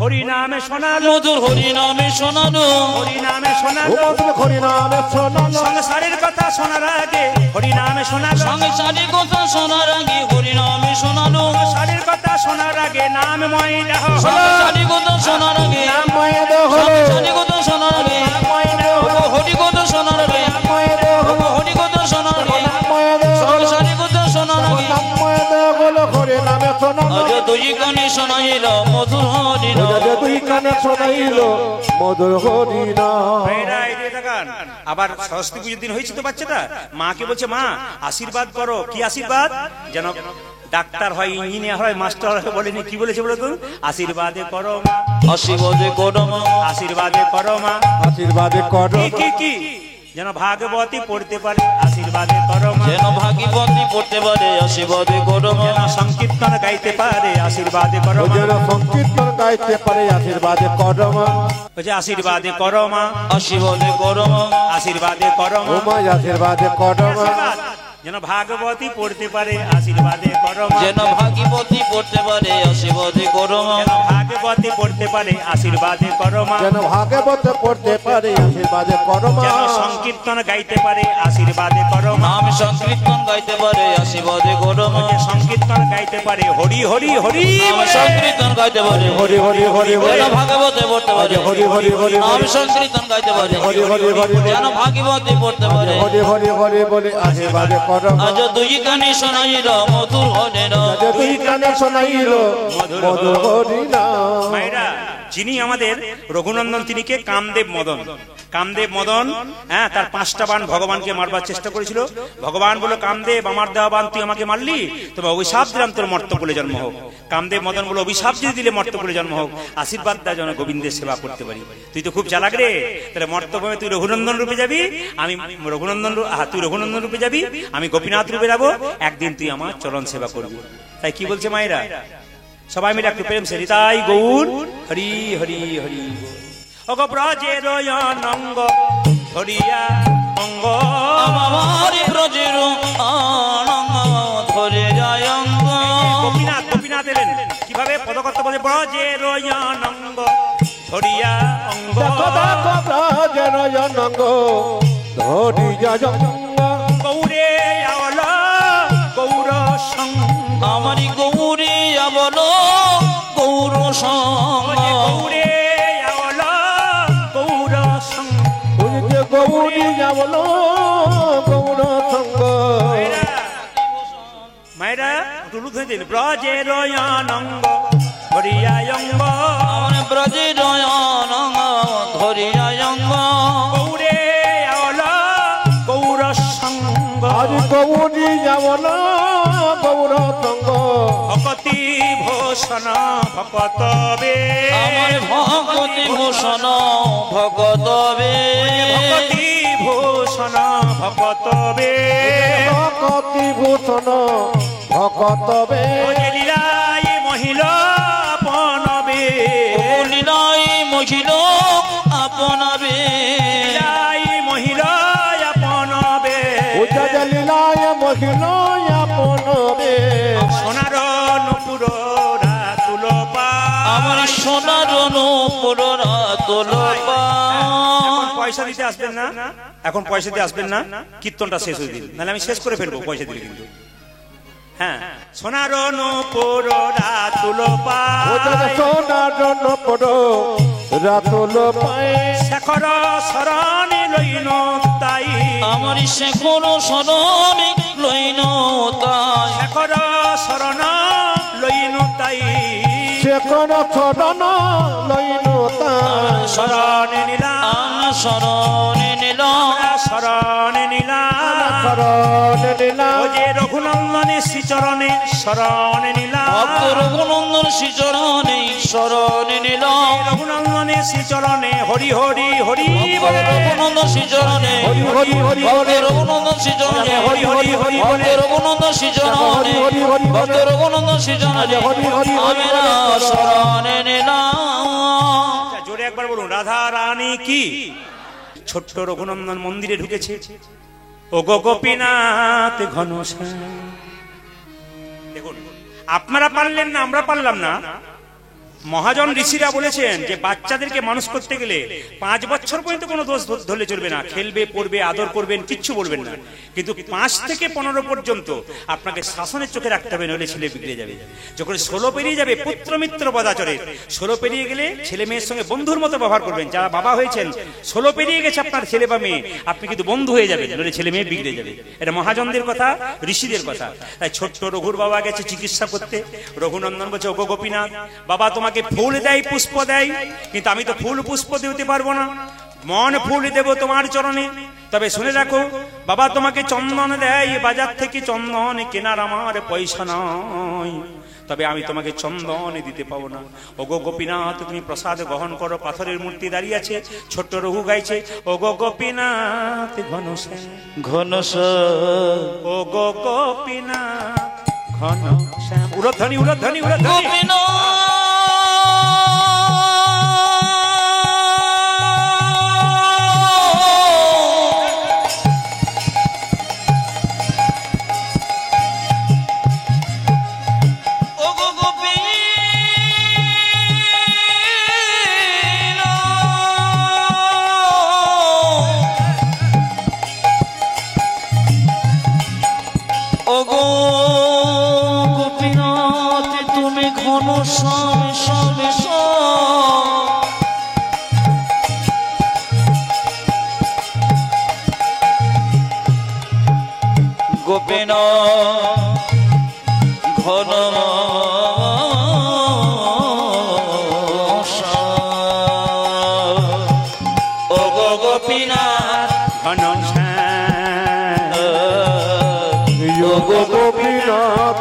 [SPEAKER 1] হরিনামে শোনালো,
[SPEAKER 3] মধুর হরিনামে শোনালো,
[SPEAKER 1] হরিনামে
[SPEAKER 2] ও
[SPEAKER 1] শোনালো,
[SPEAKER 2] মধুর হরিনামে শোনালো,
[SPEAKER 1] সংসারের কথা শোনার আগে হরিনামে শোনালো,
[SPEAKER 3] সংসারের কথা শোনার আগে হরিনামে শোনালো,
[SPEAKER 1] সংসারের কথা শোনার আগে নামময় দেহ,
[SPEAKER 3] সংসারের কথা শোনার আগে,
[SPEAKER 2] নামময় দেহ,
[SPEAKER 3] সংসারের কথা শোনার আগে,
[SPEAKER 2] নামময় দেহ,
[SPEAKER 3] হরি কথা শোনার আগে,
[SPEAKER 2] নামময় দেহ,
[SPEAKER 3] হরি কথা শোনার আগে,
[SPEAKER 2] নামময় দেহ,
[SPEAKER 3] সংসারের কথা শোনার আগে,
[SPEAKER 2] নামময় দেহ বলো হরিনামে শোনালো,
[SPEAKER 3] আজ দুই কানে শোনাইল মধুর হরিনাম।
[SPEAKER 2] ও যে দুই কানে শোনাইল মধুর হরিনাম।
[SPEAKER 1] ভাইরা এদিকে তাকান। আবার সরস্বতী পুজোর দিন হয়েছে তো বাচ্চাটা, মাকে বলছে মা আশীর্বাদ করো। কি আশীর্বাদ? যেন ডাক্তার হয়, ইঞ্জিনিয়ার হয়, মাস্টার হয়। বলেনি, কি বলেছে বলো তো? আশীর্বাদে করো মা,
[SPEAKER 3] আশীর্বাদে করো মা,
[SPEAKER 1] আশীর্বাদে করো মা,
[SPEAKER 2] আশীর্বাদে করো,
[SPEAKER 1] কি কি যেন ভাগবতী পড়তে পারে, আশীর্বাদে করো মা,
[SPEAKER 3] যেন ভাগবতী পড়তে পারে, আশীর্বাদে করো মা,
[SPEAKER 1] যেন সংকীর্তন গাইতে পারে, আশীর্বাদে করো
[SPEAKER 2] ও
[SPEAKER 1] মা,
[SPEAKER 2] যেন সংকীর্তন গাইতে পারে, আশীর্বাদে করো মা,
[SPEAKER 1] বলছে আশীর্বাদে করো মা,
[SPEAKER 3] আশীর্বাদে করো মা,
[SPEAKER 1] আশীর্বাদে করো
[SPEAKER 2] ও
[SPEAKER 1] মা,
[SPEAKER 2] মা আশীর্বাদে করো মা।
[SPEAKER 1] আশীর্বাদ যেন ভাগবতী পড়তে পারে আশীর্বাদে করো মা,
[SPEAKER 3] যেন ভাগীবতী পড়তে পারে আশীর্বাদে করো মা,
[SPEAKER 1] যেন ভাগবতী পড়তে পারে আশীর্বাদে করো মা,
[SPEAKER 2] যেন ভাগবত পড়তে পারে আশীর্বাদে করো মা,
[SPEAKER 1] যেন সংকীর্তন গাইতে পারে আশীর্বাদে করো মা,
[SPEAKER 3] নাম সংকীর্তন গাইতে পারে আশীর্বাদে করো মা,
[SPEAKER 1] যে সংকীর্তন গাইতে পারে হরি হরি হরি
[SPEAKER 3] নাম
[SPEAKER 1] বলে।
[SPEAKER 3] সংকীর্তন গাইতে পারে
[SPEAKER 2] হরি হরি হরি বলে,
[SPEAKER 3] যেন ভাগবতে পড়তে পারে
[SPEAKER 2] হরি হরি হরি
[SPEAKER 3] নাম
[SPEAKER 2] বলে,
[SPEAKER 3] সংকীর্তন গাইতে পারে
[SPEAKER 2] হরি হরি হরি বলে,
[SPEAKER 3] যেন ভাগীবতী পড়তে পারে
[SPEAKER 2] হরি হরি হরি বলে আশীর্বাদে করো মা।
[SPEAKER 3] আজ দুই কানে শোনাইল মধুর হলেন
[SPEAKER 2] যে তুই কানে শোনাইল মধুর হরি নাম।
[SPEAKER 1] মায়েরা, যিনি আমাদের রঘুনন্দন তিনি কে? কামদেব মদন। কামদেব মদন, হ্যাঁ, তার 5টা বাণ ভগবানকে মারবার চেষ্টা করেছিল। ভগবান বলল, কামদেব আমার দেওয়া বাণ তুই আমাকে মারলি, তবে অভিশাপ দিলাম তোর মর্তকুলে জন্ম হোক। কামদেব মদন বলল, অভিশাপ যদি দিলে মর্তকুলে জন্ম হোক, আশীর্বাদ দেওয়া যেন গোবিন্দের সেবা করতে পারি। তুই তো খুব চালাক রে, তাহলে মর্তভূমে তুই রঘুনন্দন রূপে যাবি, আমি তুই রঘুনন্দন রূপে যাবি, আমি গোপীনাথ রূপে যাবো, একদিন তুই আমার চরণ সেবা করবি। তাই কি বলছে মায়েরা? সবাই মিলে একটু প্রেম সে হৃদয় গৌর হরি হরি হরি। অগ ব্রজের অনঙ্গ ধরিয়া অঙ্গ,
[SPEAKER 3] আমার ব্রজের আনন্দ ধরে যায় অঙ্গ।
[SPEAKER 1] গোপীনাথ গোপীনাথ এলেন কিভাবে? পদকর্তা বলে ব্রজের অনঙ্গ ধরিয়া অঙ্গ,
[SPEAKER 2] দেখো দেখো ব্রজের জনঙ্গ ধরি জঙ্গ,
[SPEAKER 1] গৌরে আওল গৌর সঙ্গ,
[SPEAKER 3] আমারি গৌরী বল গৌর সঙ্গ,
[SPEAKER 1] গৌরে আওল গৌর সঙ্গ।
[SPEAKER 2] ওই যে গৌরী যাবলো গৌর সঙ্গ।
[SPEAKER 1] মায়েরা টুলু ধরে দিন ব্রজের অনঙ্গ ধরিয়া অঙ্গ,
[SPEAKER 3] আমার ব্রজের আনন্দ ধরে যায় অঙ্গ।
[SPEAKER 1] গৌরে আওল গৌর সঙ্গ,
[SPEAKER 2] আজ গৌরী যাবলো গৌর সঙ্গ।
[SPEAKER 1] ভকতি ভূষণ ভকতবে,
[SPEAKER 3] আমার ভগতি ভূষণ ভগতবে,
[SPEAKER 1] ভকতি ভূষণ ভকতবে,
[SPEAKER 2] ভকতি ভূষণ ভকতবে,
[SPEAKER 1] লীলাই মহিলা পনবে,
[SPEAKER 3] লীলাই মহিল আপনাবে,
[SPEAKER 1] লীলাই মহিলা পনবে,
[SPEAKER 2] উজ্জ্বল লীলায় মহিলায় আপনবে।
[SPEAKER 1] সোনার নুপুর রাতুল পা,
[SPEAKER 3] আমার সোনার নূপুর রাতুল পা।
[SPEAKER 1] এখন পয়সা দিতে আসবেন না, এখন পয়সা দিয়ে আসবেন না, কীর্তনটা শেষ হয়ে দিন, নাহলে আমি শেষ করে ফেলবো পয়সা দিলে কিন্তু। হ্যাঁ, সোনার নুপুর রাতুল পা,
[SPEAKER 2] সোনার নূপুর রাতুল পায়ে,
[SPEAKER 1] শেখর শরণে লইন তাই,
[SPEAKER 3] আমার শেখর শরণে লইন তাই,
[SPEAKER 1] শেখর শরণ লইন তাই,
[SPEAKER 2] শেখর শরণ লইন তাই,
[SPEAKER 1] শরণে নিলাম
[SPEAKER 3] শরণে নিলাম,
[SPEAKER 1] শরণে নিলাম,
[SPEAKER 2] শরণ নিলাম।
[SPEAKER 1] ও যে রঘুনন্দনের শ্রীচরণে শরণে নিলাম,
[SPEAKER 3] ভক্ত রঘুনন্দন শ্রীচরণে শরণে নিলাম,
[SPEAKER 1] রঘুনন্দনের শ্রীচরণে হরি হরি হরি
[SPEAKER 3] ভক্ত রঘুনন্দন শ্রীচরণে
[SPEAKER 2] হরি হরি হরি
[SPEAKER 3] ভক্ত
[SPEAKER 2] বলে,
[SPEAKER 3] রঘুনন্দন শ্রীচরণে
[SPEAKER 1] হরি হরি হরি
[SPEAKER 3] ভক্ত
[SPEAKER 1] বলে,
[SPEAKER 3] রঘুনন্দন শ্রীচরণে
[SPEAKER 2] হরি হরি
[SPEAKER 3] ভক্ত
[SPEAKER 2] বলে,
[SPEAKER 3] রঘুনন্দন শ্রীচরণে
[SPEAKER 2] হরি হরি
[SPEAKER 3] আমি শরণে নিলাম।
[SPEAKER 1] জোরে একবার বলুন, রাধা রানী কি? ছোট্ট রঘুনন্দন মন্দিরে ঢুকেছে, ও গো গোপীনাথ ঘনশ্যাম। দেখুন, আপনারা পারলেন না, আমরা পারলাম না। মহাজন ঋষিরা বলেছেন যে বাচ্চাদেরকে মানুষ করতে গেলে 5 বছর পর্যন্ত কোনো দোষ ধরলে চলবে না, খেলবে পড়বে আদর করবেন, কিচ্ছু বলবেন না, কিন্তু 5 থেকে 15 পর্যন্ত আপনাকে শাসনের চোখে রাখতে হবে, নইলে ছেলে বিগড়ে যাবে। যখন 16 পেরিয়ে যাবে, পুত্র মিত্র বদাচরে, 16 পেরিয়ে গেলে ছেলে মেয়ের সঙ্গে বন্ধুর মতো ব্যবহার করবেন। যারা বাবা হয়েছেন, 16 পেরিয়ে গেছে আপনার ছেলে বা মেয়ে, আপনি কিন্তু বন্ধু হয়ে যাবেন, নইলে ছেলে মেয়ে বিগড়ে যাবে। এটা মহাজনদের কথা, ঋষিদের কথা। তাই ছোট্ট রঘুর বাবা গেছে চিকিৎসা করতে, রঘুনন্দন বলছে, ওগো গোপীনাথ, বাবা তোমাকে ফুল দেয় পুষ্প দেয়, কিন্তু আমি তো ফুল পুষ্প দিতে পারবো না, মন ফুল দেব তোমার চরণে। তবে শুনে রাখো বাবা, তোমাকে চন্দন দেয় বাজার থেকে, চন্দন কেনার আমার পয়সা নয়, তবে আমি তোমাকে চন্দন দিতে পাবো না। ওগো গোপীনাথ, তুমি প্রসাদ গ্রহণ করো। পাথরের মূর্তি দাঁড়িয়ে আছে, ছোট্ট রঘু গাইছে, ওগো গোপীনাথ ঘনশ্যাম,
[SPEAKER 3] ঘনশ্যাম
[SPEAKER 1] ওগো গোপীনাথ ঘনশ্যাম। উরধ্বনি উরধ্বনি উরধ্বনি।
[SPEAKER 3] গোপীনাথ ওগো গোপীনাথ তুমি ঘন সবে সবে গোপীনাথ ঘন ওগো গোপীনাথ
[SPEAKER 1] ঘন
[SPEAKER 2] গোপীনাথ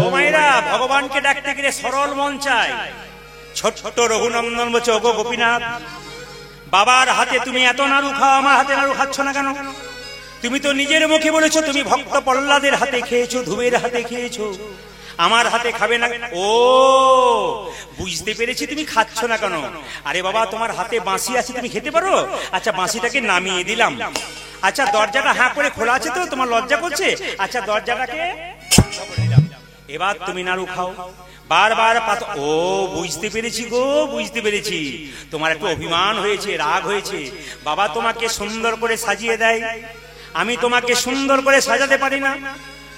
[SPEAKER 1] ও মায়েরা, ভগবানকে ডাকতে গেলে সরল মন চাই। ছোট্ট রঘুনন্দন বলছে, ওগো গোপীনাথ, বাবার হাতে তুমি এত নাড়ু খাও, আমার হাতে নাড়ু খাচ্ছ না কেন? তুমি তো নিজের মুখে বলেছো তুমি ভক্ত প্রহ্লাদের হাতে খেয়েছো, ধ্রুবের হাতে খেয়েছো, আমার হাতে খাবে না। ও বুঝতে পেরেছি তুমি খাচ্ছ না কেন। আরে বাবা, তোমার হাতে বাঁশি আছে, তুমি খেতে পারো। আচ্ছা, বাঁশিটাকে নামিয়ে দিলাম। আচ্ছা, দরজাটা হাঁ করে খোলা আছে তো, তোমার লজ্জা করছে? আচ্ছা, দরজাটাকে এবার তুমি নাড়ু খাও। বারবার ও বুঝতে পেরেছি গো, বুঝতে পেরেছি। তোমার একটু অভিমান হয়েছে, রাগ হয়েছে। বাবা তোমাকে সুন্দর করে সাজিয়ে দেয়, আমি তোমাকে সুন্দর করে সাজাতে পারি না।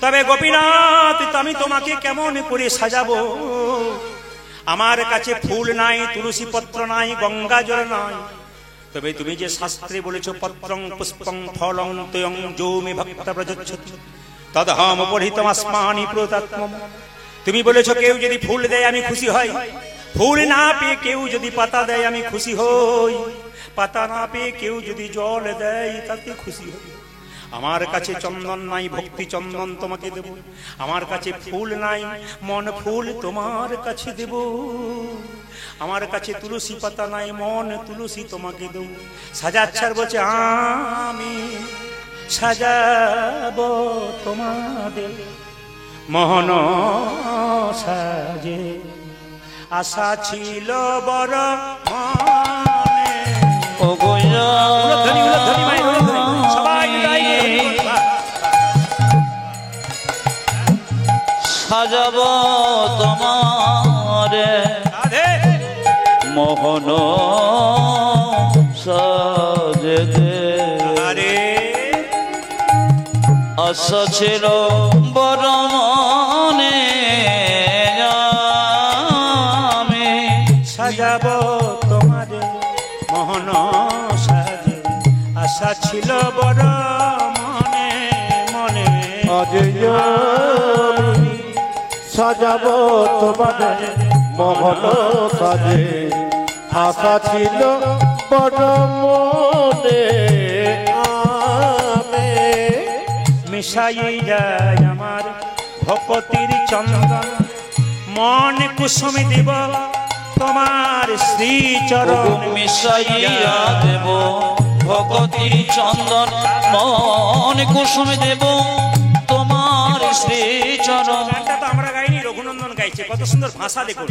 [SPEAKER 1] তবে গোপীনাথ, আমি তোমাকে কেমন করে সাজাবো? আমার কাছে ফুল নাই, তুলসী পত্র নাই, গঙ্গা জল নাই। তবে তুমি যে শাস্ত্রে বলেছো পত্রং পুষ্পং ফলং তয়ং যো মে ভক্তা প্রযচ্ছতি তদহম পরিহিতমস্মানি প্রতাত্মম। তুমি বলেছো কেউ যদি ফুল দেয় আমি খুশি হই, ফুল না পেয়ে কেউ যদি পাতা দেয় আমি খুশি হই, পাতা না পেয়ে কেউ যদি জল দেয় তাতে খুশি হই। আমার কাছে চন্দন নাই, ভক্তি চন্দন তোমাকে দেব। আমার কাছে ফুল নাই, মন ফুল তোমার কাছে দেব। আমার কাছে তুলসী পাতা নাই, মন তুলসী তোমাকে দেব। সাজাচ্ছার বলছে আমি সাজাবো তোমাদের মোহন সাজে। আশা ছিল বড় মনে।
[SPEAKER 3] ও গোয়া সাজাব তোমারে মোহন সাজে। আশা ছিল বড় মনে আমি
[SPEAKER 1] সাজাব তোমারে মোহন সাজে। আশা ছিল বড় মনে মনে,
[SPEAKER 2] সাজাবো তোমাদের মোহন সাজে। আশা ছিল বড় মনে আমি।
[SPEAKER 1] মিশাই যায় আমার ভকতির চন্দন, মন কুসুম দিব তোমার শ্রীচরণ।
[SPEAKER 3] মিশাইয়া দেব ভকতির চন্দন, মন কুসুম দেব তোমার শ্রীচরণ।
[SPEAKER 1] গানটা তো আমরা গাইনি, রঘুনন্দন গাইছে। কত সুন্দর ভাষা দেখুন।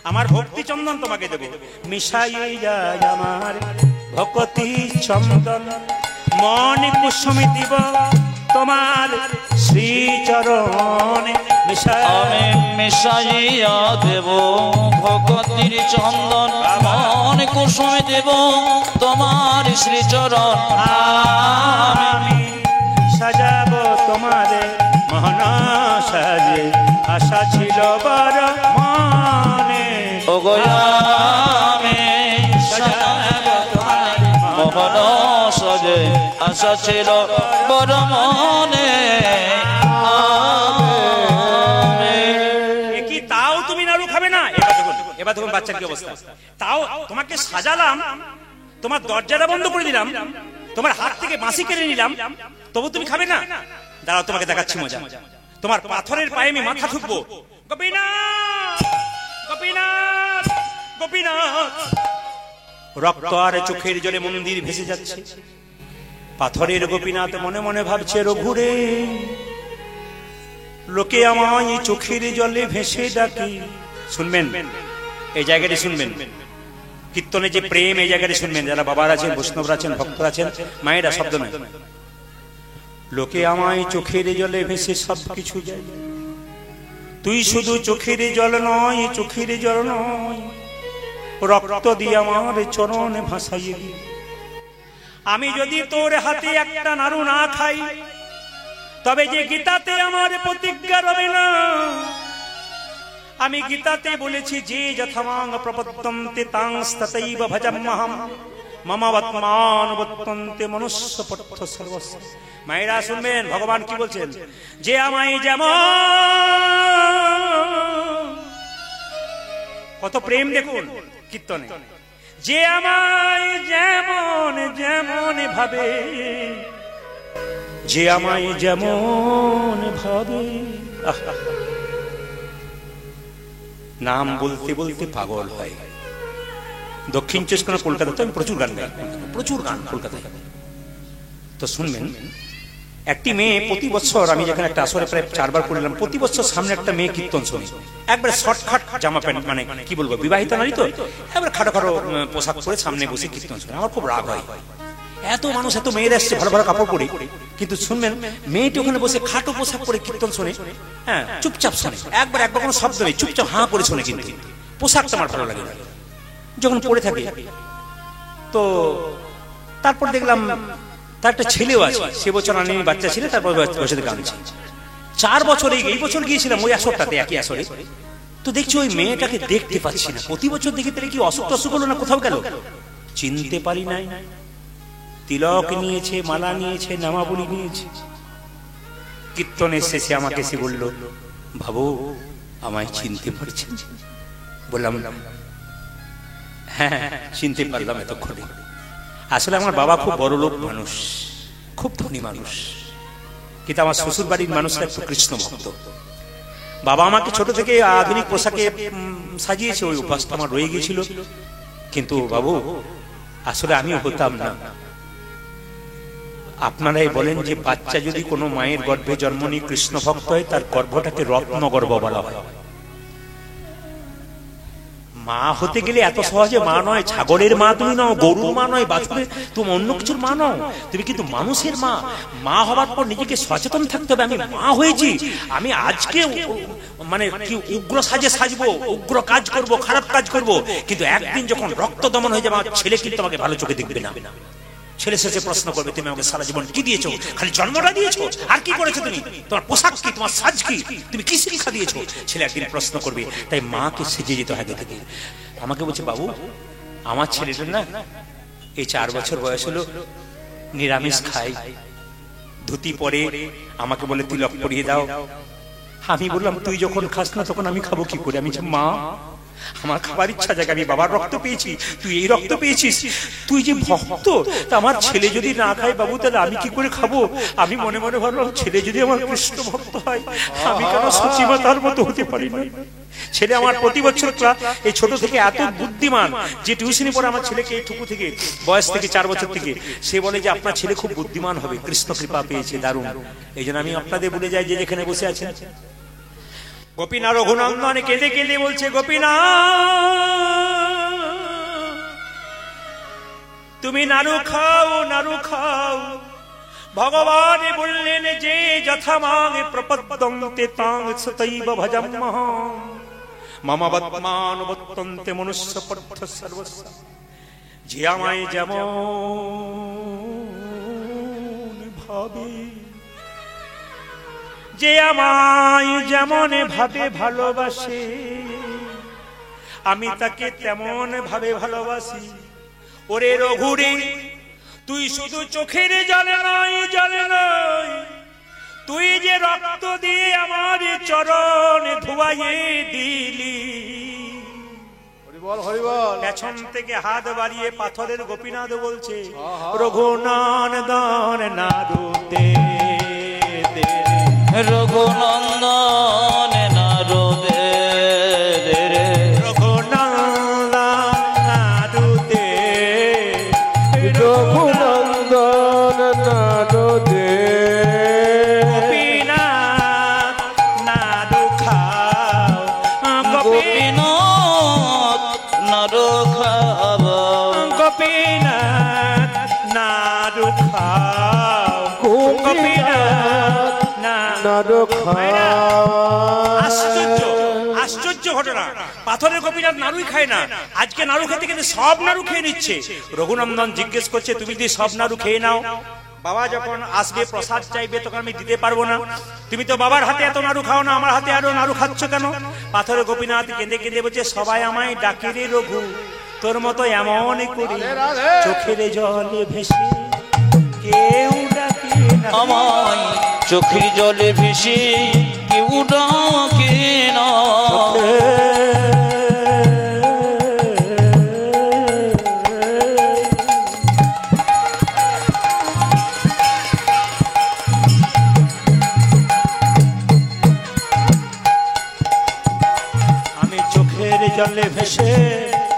[SPEAKER 1] আমার ভক্তি চন্দন তোমাকে দেব। মিশাই যায় আমার ভকতি চন্দন, মন কুসুম দিব তোমার শ্রীচরণ।
[SPEAKER 3] আমি মিশাইয়া দেব ভকতির চন্দন, মন কুসুম দেব তোমার শ্রীচরণ।
[SPEAKER 1] আমি সাজাবো তোমারে মোহন সাজে। আশা ছিল বড় মনে।
[SPEAKER 3] ও গোয়ামে সাজাবো তোমারে মোহন সাজে। আশা ছিল বড় মনে।
[SPEAKER 1] কি তাও তুমি নাড়ু খাবে না? এবার দেখুন বাচ্চার কি অবস্থা। তাও তোমাকে সাজালাম, তোমার দরজাটা বন্ধ করে দিলাম, তোমার হাত থেকে বাঁশি কেড়ে নিলাম, তবু তুমি খাবে না? দাঁড়াও, তোমাকে দেখাচ্ছি মজা। তোমার পাথরের পায়ে আমি মাথা ঠুকবো। গোপীনাথ, গোপীনাথ, গোপীনাথ। রক্ত আর চোখের জলে মন্দির ভেসে যাচ্ছে। পাথরের গোপীনাথ মনে মনে ভাবছে, রঘুরে, লোকে আমায় চোখের জলে ভেসে ডাকে। শুনবেন, এই জায়গাটি শুনবেন, কীর্তনে যে প্রেম, এই জায়গাটি শুনবেন। যারা বাবার আছেন, বৈষ্ণবরা আছেন, ভক্তরা আছেন, মায়েরা, শব্দ নয়। লোকে আমায় চোখের জলে ভেসে সব কিছু যায়, তুই শুধু চোখের জল নয়, চোখের জল নয়, রক্ত দিয়ে আমার চরণ ভাসাইয়ে দি। আমি যদি তোর হাতে একটা নাড়ু না খাই, তবে যে গীতাতে আমার প্রতিজ্ঞা রবে না, আমি গীতাতে বলেছি যে যথামাং প্রপদ্যন্তে তাংস্ততৈব ভজাম্যহম মমাবৎমানবত্যন্তে মনুষ্য পথ্য সর্বস্ব। মায়েরা শুনবেন ভগবান কি বলছেন, যে আমায় যেমন, কত প্রেম দেখুন কীর্তনে, যে আমায় যেমন যেমন ভাবে, যে আমায় যেমন ভাবে, নাম বলতে বলতে পাগল হয়। দক্ষিণ চব্বিশ পরগনা কলকাতাতে আমি প্রচুর গান গাই, প্রচুর গান কলকাতায়। তো শুনবেন, একটি মেয়ে প্রতি বছর, আমি যেখানে একটা আসরে প্রায় 4 বার করলাম, প্রতি বছর সামনে একটা মেয়ে কীর্তন শুনি, একবারে শর্টকাট জামা প্যান্ট, মানে কি বলবো, বিবাহিত নারী তো, একবার খাটো খাটো পোশাক পরে সামনে বসে কীর্তন শুনে। আমার খুব রাগ হয়, এত মানুষ, এত মেয়েরা এসছে ভালো ভালো কাপড় পরে, কিন্তু শুনবেন মেয়েটি ওখানে বসে খাটো পোশাক পরে কীর্তন শোনে, হ্যাঁ চুপচাপ শোনে, একবার কোনো শব্দ নেই, চুপচাপ হাঁ করে শোনে, কিন্তু পোশাকটা আমার ভালো লাগে না যখন পরে থাকে। তো তারপর দেখলাম তার একটা ছেলেও আছে, সে বছর আনি বাচ্চা ছিল, তারপর বসে গান গাইছে। 4 বছর এই বছর গিয়েছিলাম ওই আসরটাতে, একই আসরে। তো দেখছি ওই মেয়েটাকে দেখতে পাচ্ছি না, প্রতি বছর দেখি তাহলে কি অসুখ টসুখ হলো না, কোথাও গেল, চিনতে পারি নাই। তিলক নিয়েছে, মালা নিয়েছে, নামাবলী নিয়েছে। কীর্তনের শেষে আমাকে সে বলল, বাবু আমায় চিনতে পারছেন? বললাম হ্যাঁ চিনতে পারলাম এতক্ষণে। আসলে আমার বাবা খুব বড় লোক মানুষ, খুব ধনী মানুষ, কিন্তু আমার শ্বশুর বাড়ির মানুষরা একটু কৃষ্ণ ভক্ত। বাবা আমাকে ছোট থেকে আধুনিক পোশাকে সাজিয়েছে, ওই অভ্যাসটা আমার রয়ে গিয়েছিল। কিন্তু বাবু আসলে আমিও হতাম না। আপনারাই বলেন যে বাচ্চা যদি কোনো মায়ের গর্ভে জন্ম নিয়ে কৃষ্ণ ভক্ত হয়, তার গর্ভটাকে রত্ন গর্ভ বলা হয়। মা হতে গেলে এত সহজে মা নয়, ছাগলের মা তুমি নাও, গরুর মা নয়, বাছুরের, তুমি অন্য কিছুর মা নাও, তুমি কিন্তু মানুষের মা। মা হওয়ার পর নিজেকে সচেতন থাকতে হবে, আমি মা হয়েছি, আমি আজকে মানে কি উগ্র সাজে সাজবো, উগ্র কাজ করব, খারাপ কাজ করব, কিন্তু একদিন যখন রক্ত দমন হয়ে যাবে আমার ছেলে কিন্তু আমাকে ভালো চোখে দেখবে না। ছেলে শেষে প্রশ্ন করবে, তুমি আমাকে সারা জীবন কি দিয়েছো? খালি জন্মটা দিয়েছো, আর কি করেছো তুমি? তোমার পোশাক কি, তোমার সাজ কি, তুমি কি শিক্ষা দিয়েছো? ছেলে একদিন প্রশ্ন করবে। তাই মাকে সেজে যেতে হয় থেকে। আমাকে বলছে, বাবু আমার ছেলেটা না এই 4 বছর বয়স হলো, নিরামিষ খাই, ধুতি পরে, আমাকে বলে তিলক পরিয়ে দাও। আমি বললাম, তুই যখন খাস না তখন আমি খাবো কি করে? আমি মা, আমার খাবার ইচ্ছা জাগে, আমি বাবার রক্ত পেয়েছি, তুই এই রক্ত পেয়েছিস, তুই যে ভক্ত, তা আমার ছেলে যদি না খায় বাবু তাহলে আমি কি করে খাবো? আমি মনে মনে ভাবলাম, ছেলে যদি আমার কৃষ্ণ ভক্ত হয়, আমি কেন সচিমাতার মতো হতে পারি না? ছেলে আমার প্রতি বছর এই ছোট থেকে এত বুদ্ধিমান, যে টিউশনি পড়ে আমার ছেলেকে এইটুকু থেকে বয়স থেকে 4 বছর থেকে, সে বলে যে আপনার ছেলে খুব বুদ্ধিমান হবে, কৃষ্ণ কৃপা পেয়েছে, দারুণ। এই জন্য আমি আপনাদের বলে যাই যে যেখানে বসে আছেন, গোপীনা রঘুনন্দন কেঁদে কেঁদে বলছে, গোপীনা তুমি নাড়ু খাও, নাড়ু খাও। ভগবান বললেন যে যথামাং প্রপদ্যন্তে তাং সতৈব ভজাম্যহম মমাবৎমানবত্যন্তে মনুষ্য পথ্য সর্বস্ব। যে আমায় যেমন ভাবে, যে আমায় যেমন ভাবে ভালোবাসে, আমি তাকে তেমন ভাবে ভালোবাসি। ওরে রঘুরে, তুই শুধু চোখের জলে নয়, জলে নয়, তুই যে রক্ত দিয়ে আমার চরণ ধুয়াইয়ে দিলি। পেছন থেকে হাত বাড়িয়ে পাথরের গোপীনাথ বলছে, রঘুনন্দন নারুতে
[SPEAKER 3] রঘুনন্দন নারদে রে,
[SPEAKER 1] রঘুনন্দন নারুতে,
[SPEAKER 2] রঘুনন্দন নারদে,
[SPEAKER 1] গোপীনাথ নারু খাও,
[SPEAKER 3] গোপীনাথ নারু খাব,
[SPEAKER 1] গোপীনাথ নারু খাও, গোপীনাথ নারু খাও। আশ্চর্য, আশ্চর্য ঘটনা। পাথরের গোপীনাথ নাড়ুই খায় না, আজকে নাড়ু খেতে খেতে সব নাড়ু খেয়ে নিচ্ছে। রঘুনন্দন জিজ্ঞেস করছে, তুমি যদি সব নাড়ু খেয়ে নাও, বাবা যখন আসবে প্রসাদ চাইবে তখন আমি দিতে পারবো না। তুমি তো বাবার হাতে এত নাড়ু খাও না, আমার হাতে আরো নাড়ু খাচ্ছ কেন? পাথরে গোপীনাথ কেঁদে কেঁদে বলছে, সবাই আমায় ডাকে রে রঘু, তোর মতো এমন করি চোখের জলে ভেসে কেউ ডাকে না
[SPEAKER 3] আমায়, চোখের জলে ভেসে কেউ ডাকে না।
[SPEAKER 1] জলে ভেসে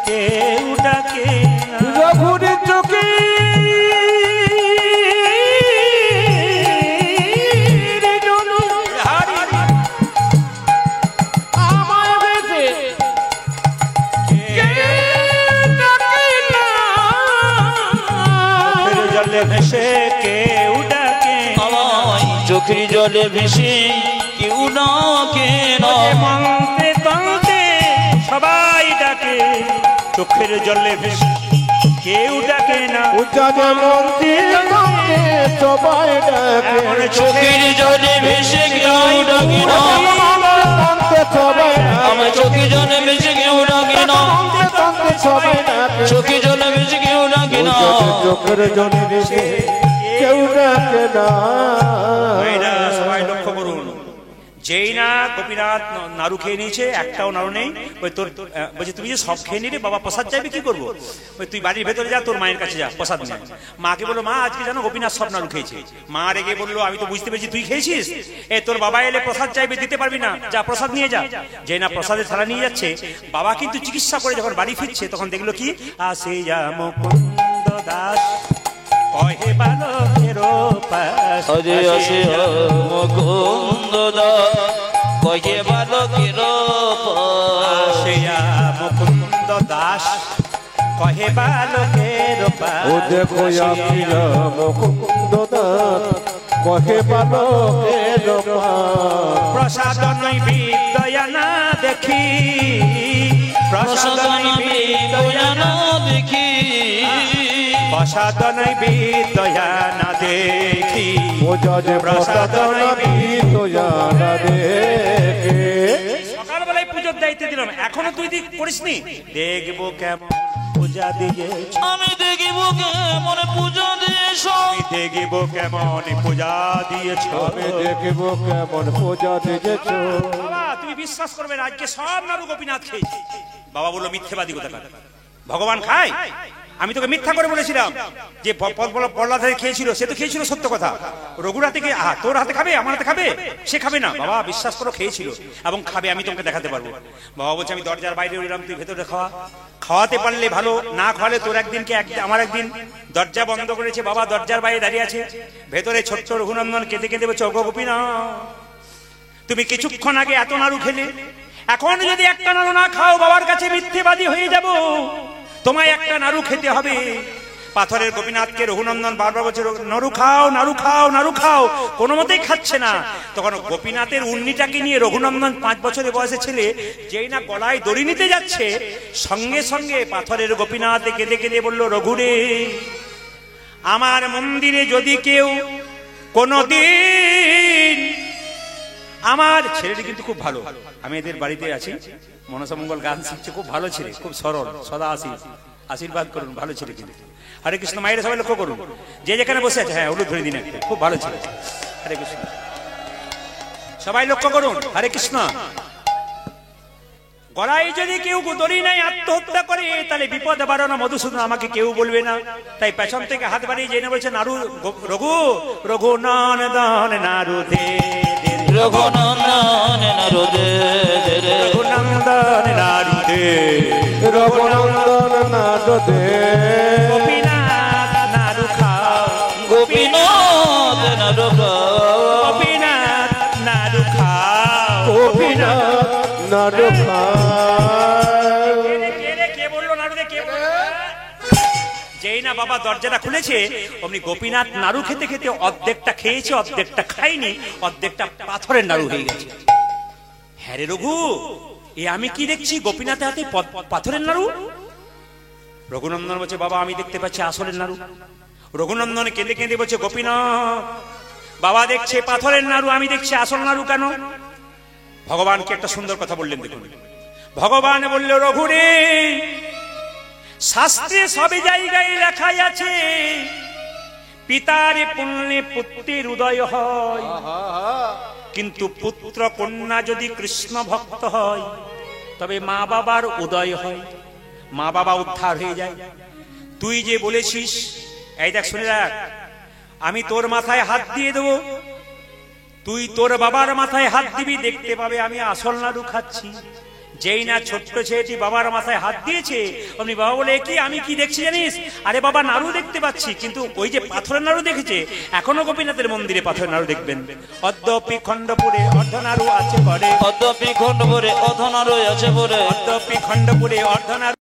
[SPEAKER 1] কেউ ডাকে না।
[SPEAKER 2] রঘুর চোখে আমায় ভেসে
[SPEAKER 1] জলে ভেসে কেউ ডাকে,
[SPEAKER 3] আমায় চোখের জলে ভেসে কেউ ডাকে না।
[SPEAKER 1] সবাই ডাকে, চোখের জলে ভেসে কেউ ডাকে না।
[SPEAKER 2] সবাই ডাকে,
[SPEAKER 3] চোখের জলে ভেসে কেউ ডাকে না। আমার চোখের জলে ভেসে কেউ ডাকে না।
[SPEAKER 2] সবাই ডাকে,
[SPEAKER 3] চোখের জলে ভেসে কেউ ডাকে না।
[SPEAKER 2] চোখের জলে ভেসে কেউ ডাকে না।
[SPEAKER 1] সবাই লক্ষ্য করুন, যেই না গোপীনাথ নাড়ু খেয়ে নিয়েছে, একটাও নাড়ু নেই। ওই তোর বলছে, তুমি যে সব খেয়ে নিলে বাবা প্রসাদ চাইবে কি করবো? ওই তুই বাড়ির ভেতরে যা, তোর মায়ের কাছে যা, প্রসাদ নিয়ে। মাকে বললো, মা আজকে জানো গোপীনাথ সব নাড়ু খেয়েছে। মা রেগে বললো, আমি তো বুঝতে পেরেছি তুই খেয়েছিস, এ তোর বাবা এলে প্রসাদ চাইবে, দিতে পারবি না, যা প্রসাদ নিয়ে যা। যেই না প্রসাদের থালা নিয়ে যাচ্ছে, বাবা কিন্তু চিকিৎসা করে যখন বাড়ি ফিরছে তখন দেখলো কি, আসে যা মুকুন্দ দাস কহে বালকের পাশ।
[SPEAKER 3] অজে আসে মুকুন্দ দাস কহে বালকের পাশ।
[SPEAKER 1] মুকুন্দ দাস কহে বালকের পাশ।
[SPEAKER 2] ও দেখো আসিয়া মুকুন্দ দাস কহে বালকের পাশ।
[SPEAKER 1] প্রসাদ নৈবেদ্য না দেখি, প্রসাদ নৈবেদ্য না
[SPEAKER 3] দেখি,
[SPEAKER 1] প্রসাদ নৈবেদ্য না দেখি,
[SPEAKER 2] প্রসাদ নৈবেদ্য না দেখি।
[SPEAKER 1] সকালবেলায় পুজোর দায়িত্ব দিলাম, এখনো তুই করিসনি। দেখবো কেমন পূজা দিয়েছ,
[SPEAKER 3] আমি দেখিব কেমন পূজা দিয়েছ,
[SPEAKER 1] আমি দেখবো কেমন পূজা দিয়েছ,
[SPEAKER 2] আমি দেখিব কেমন পূজা দিয়েছ।
[SPEAKER 1] বাবা তুমি বিশ্বাস করবে না, আজকে সব নাড়ু গোপীনাথ খেয়েছে। বাবা বললো, মিথ্যেবাদী কোথাকার, ভগবান খায়? আমি তোকে মিথ্যা করে বলেছিলাম যে প্রহ্লাদ খেয়েছিল, সে তো খেয়েছিল সত্য কথা। রঘুর হাতে তোর হাতে খাবে, আমার হাতে খাবে? সে খাবে না। বাবা বিশ্বাস করো, খেয়েছিল এবং খাবে, আমি তোমাকে দেখাতে পারবো। বাবা বলছে, আমি দরজার বাইরে রইলাম, তুই ভেতরে খাওয়া, খাওয়াতে পারলে ভালো, না খাওয়ালে তোর একদিন কে আমার একদিন। দরজা বন্ধ করেছে, বাবা দরজার বাইরে দাঁড়িয়ে আছে, ভেতরে ছোট্ট রঘুনন্দন কেঁদে কেঁদে বলছে, ওগো গোপীনাথ, তুমি কিছুক্ষণ আগে এত নাড়ু খেলে, এখন যদি একটা নাড়ু না খাও বাবার কাছে মিথ্যেবাদী হয়ে যাব, তোমায় একটা নাড়ু খেতে হবে। পাথরের গোপীনাথকে রঘুনন্দন বারবার বলছে, নাড়ু খাও, নাড়ু খাও, নাড়ু খাও, কোনো মতেই খাচ্ছে না। তখন গোপীনাথের উন্নিটাকে নিয়ে রঘুনন্দন 5 বছরের বয়সে ছেলে যেই না গলায় দড়ি নিতে যাচ্ছে, সঙ্গে সঙ্গে পাথরের গোপীনাথ কেঁদে কেঁদে বলল, রঘুরে, আমার মন্দিরে যদি কেউ কোনদিন, আমার ছেলেটি কিন্তু খুব ভালো, আমি এদের বাড়িতে আছি, মনসামঙ্গল গান শিখছে, খুব ভালো ছেলে, খুব সরল, সদা আশীর্বাদ করুন, ভালো ছেলে কিন্তু। হরে কৃষ্ণ। মায়েরা সবাই লক্ষ্য করুন, যে যেখানে বসে আছে, হ্যাঁ ওগুলো ধরে দিন, খুব ভালো ছেলে। হরে কৃষ্ণ, সবাই লক্ষ্য করুন। হরে কৃষ্ণ। গলায় যদি কেউ দড়ি নাই আত্মহত্যা করে, তাহলে বিপদ বাড়ানো মধুসূদন, আমাকে কেউ বলবে না। তাই পেছন থেকে হাত বাড়িয়ে জেনে বলছে, নাড়ু রঘু, রঘুনন্দন নাড়ু দে,
[SPEAKER 3] রঘুনন্দন নাড়ু দে,
[SPEAKER 1] রঘুনন্দন নাড়ু দে,
[SPEAKER 2] রঘুনন্দন নাড়ু দে,
[SPEAKER 1] গোপীনাথ নাড়ু খাও,
[SPEAKER 3] গোপীনাথ নাড়ু খাও,
[SPEAKER 1] গোপীনাথ নাড়ু খাও,
[SPEAKER 2] গোপীনাথ নাড়ু খাও।
[SPEAKER 1] কে বললো নাড়ু দে? কে বললো? যেই না বাবা দরজাটা খুলেছে, অমনি গোপীনাথ নাড়ু খেতে খেতে অর্ধেকটা খেয়েছে, অর্ধেকটা খাইনি, অর্ধেকটা পাথরের নাড়ু হয়ে গেছে। হ্যাঁ রে রঘু, এ আমি কি দেখছি, গোপীনাথের হাতে পাথরের নাড়ু? রঘুনন্দন বলছে, বাবা আমি দেখতে পাচ্ছি আসলের নাড়ু। রঘুনন্দন কেঁদে কেঁদে বলছে, গোপীনাথ বাবা দেখছে পাথরের নাড়ু, আমি দেখছি আসল নাড়ু কেন? ভগবানকে একটা সুন্দর কথা বললেন, দেখুন। ভগবান বলল, রঘুরে, শাস্ত্রে সবে জায়গায় লেখাই আছে, পিতার পুণ্যে পুত্রের উদয় হয়, কিন্তু পুত্র কন্যা যদি কৃষ্ণ ভক্ত হয় তবে মা বাবার উদয় হয়, মা বাবা উদ্ধার হয়ে যায়। তুই যে বলেছিস, এই দেখ শুনে রাখ, আমি তোর মাথায় হাত দিয়ে দেবো, তুই তোর বাবার মাথায় হাত দিবি, দেখতে পাবে আমি আসল নাড়ু খাচ্ছি। যেই না ছোট্ট ছেলেটি বাবার মাথায় হাত দিয়েছে, অমনি বাবা বলে, কি আমি কি দেখছি জানিস? আরে বাবা, নাড়ু দেখতে পাচ্ছি, কিন্তু ওই যে পাথরের নাড়ু দেখেছে, এখনো গোপীনাথের মন্দিরে পাথরের নাড়ু দেখবেন। অদ্যপি খণ্ডপুরে অর্ধনাড়ু আছে পরে,
[SPEAKER 3] অদ্যপি খণ্ডপুরে অধনারু আছে পরে,
[SPEAKER 1] অদ্যপি খণ্ডপুরে অর্ধনাড়ু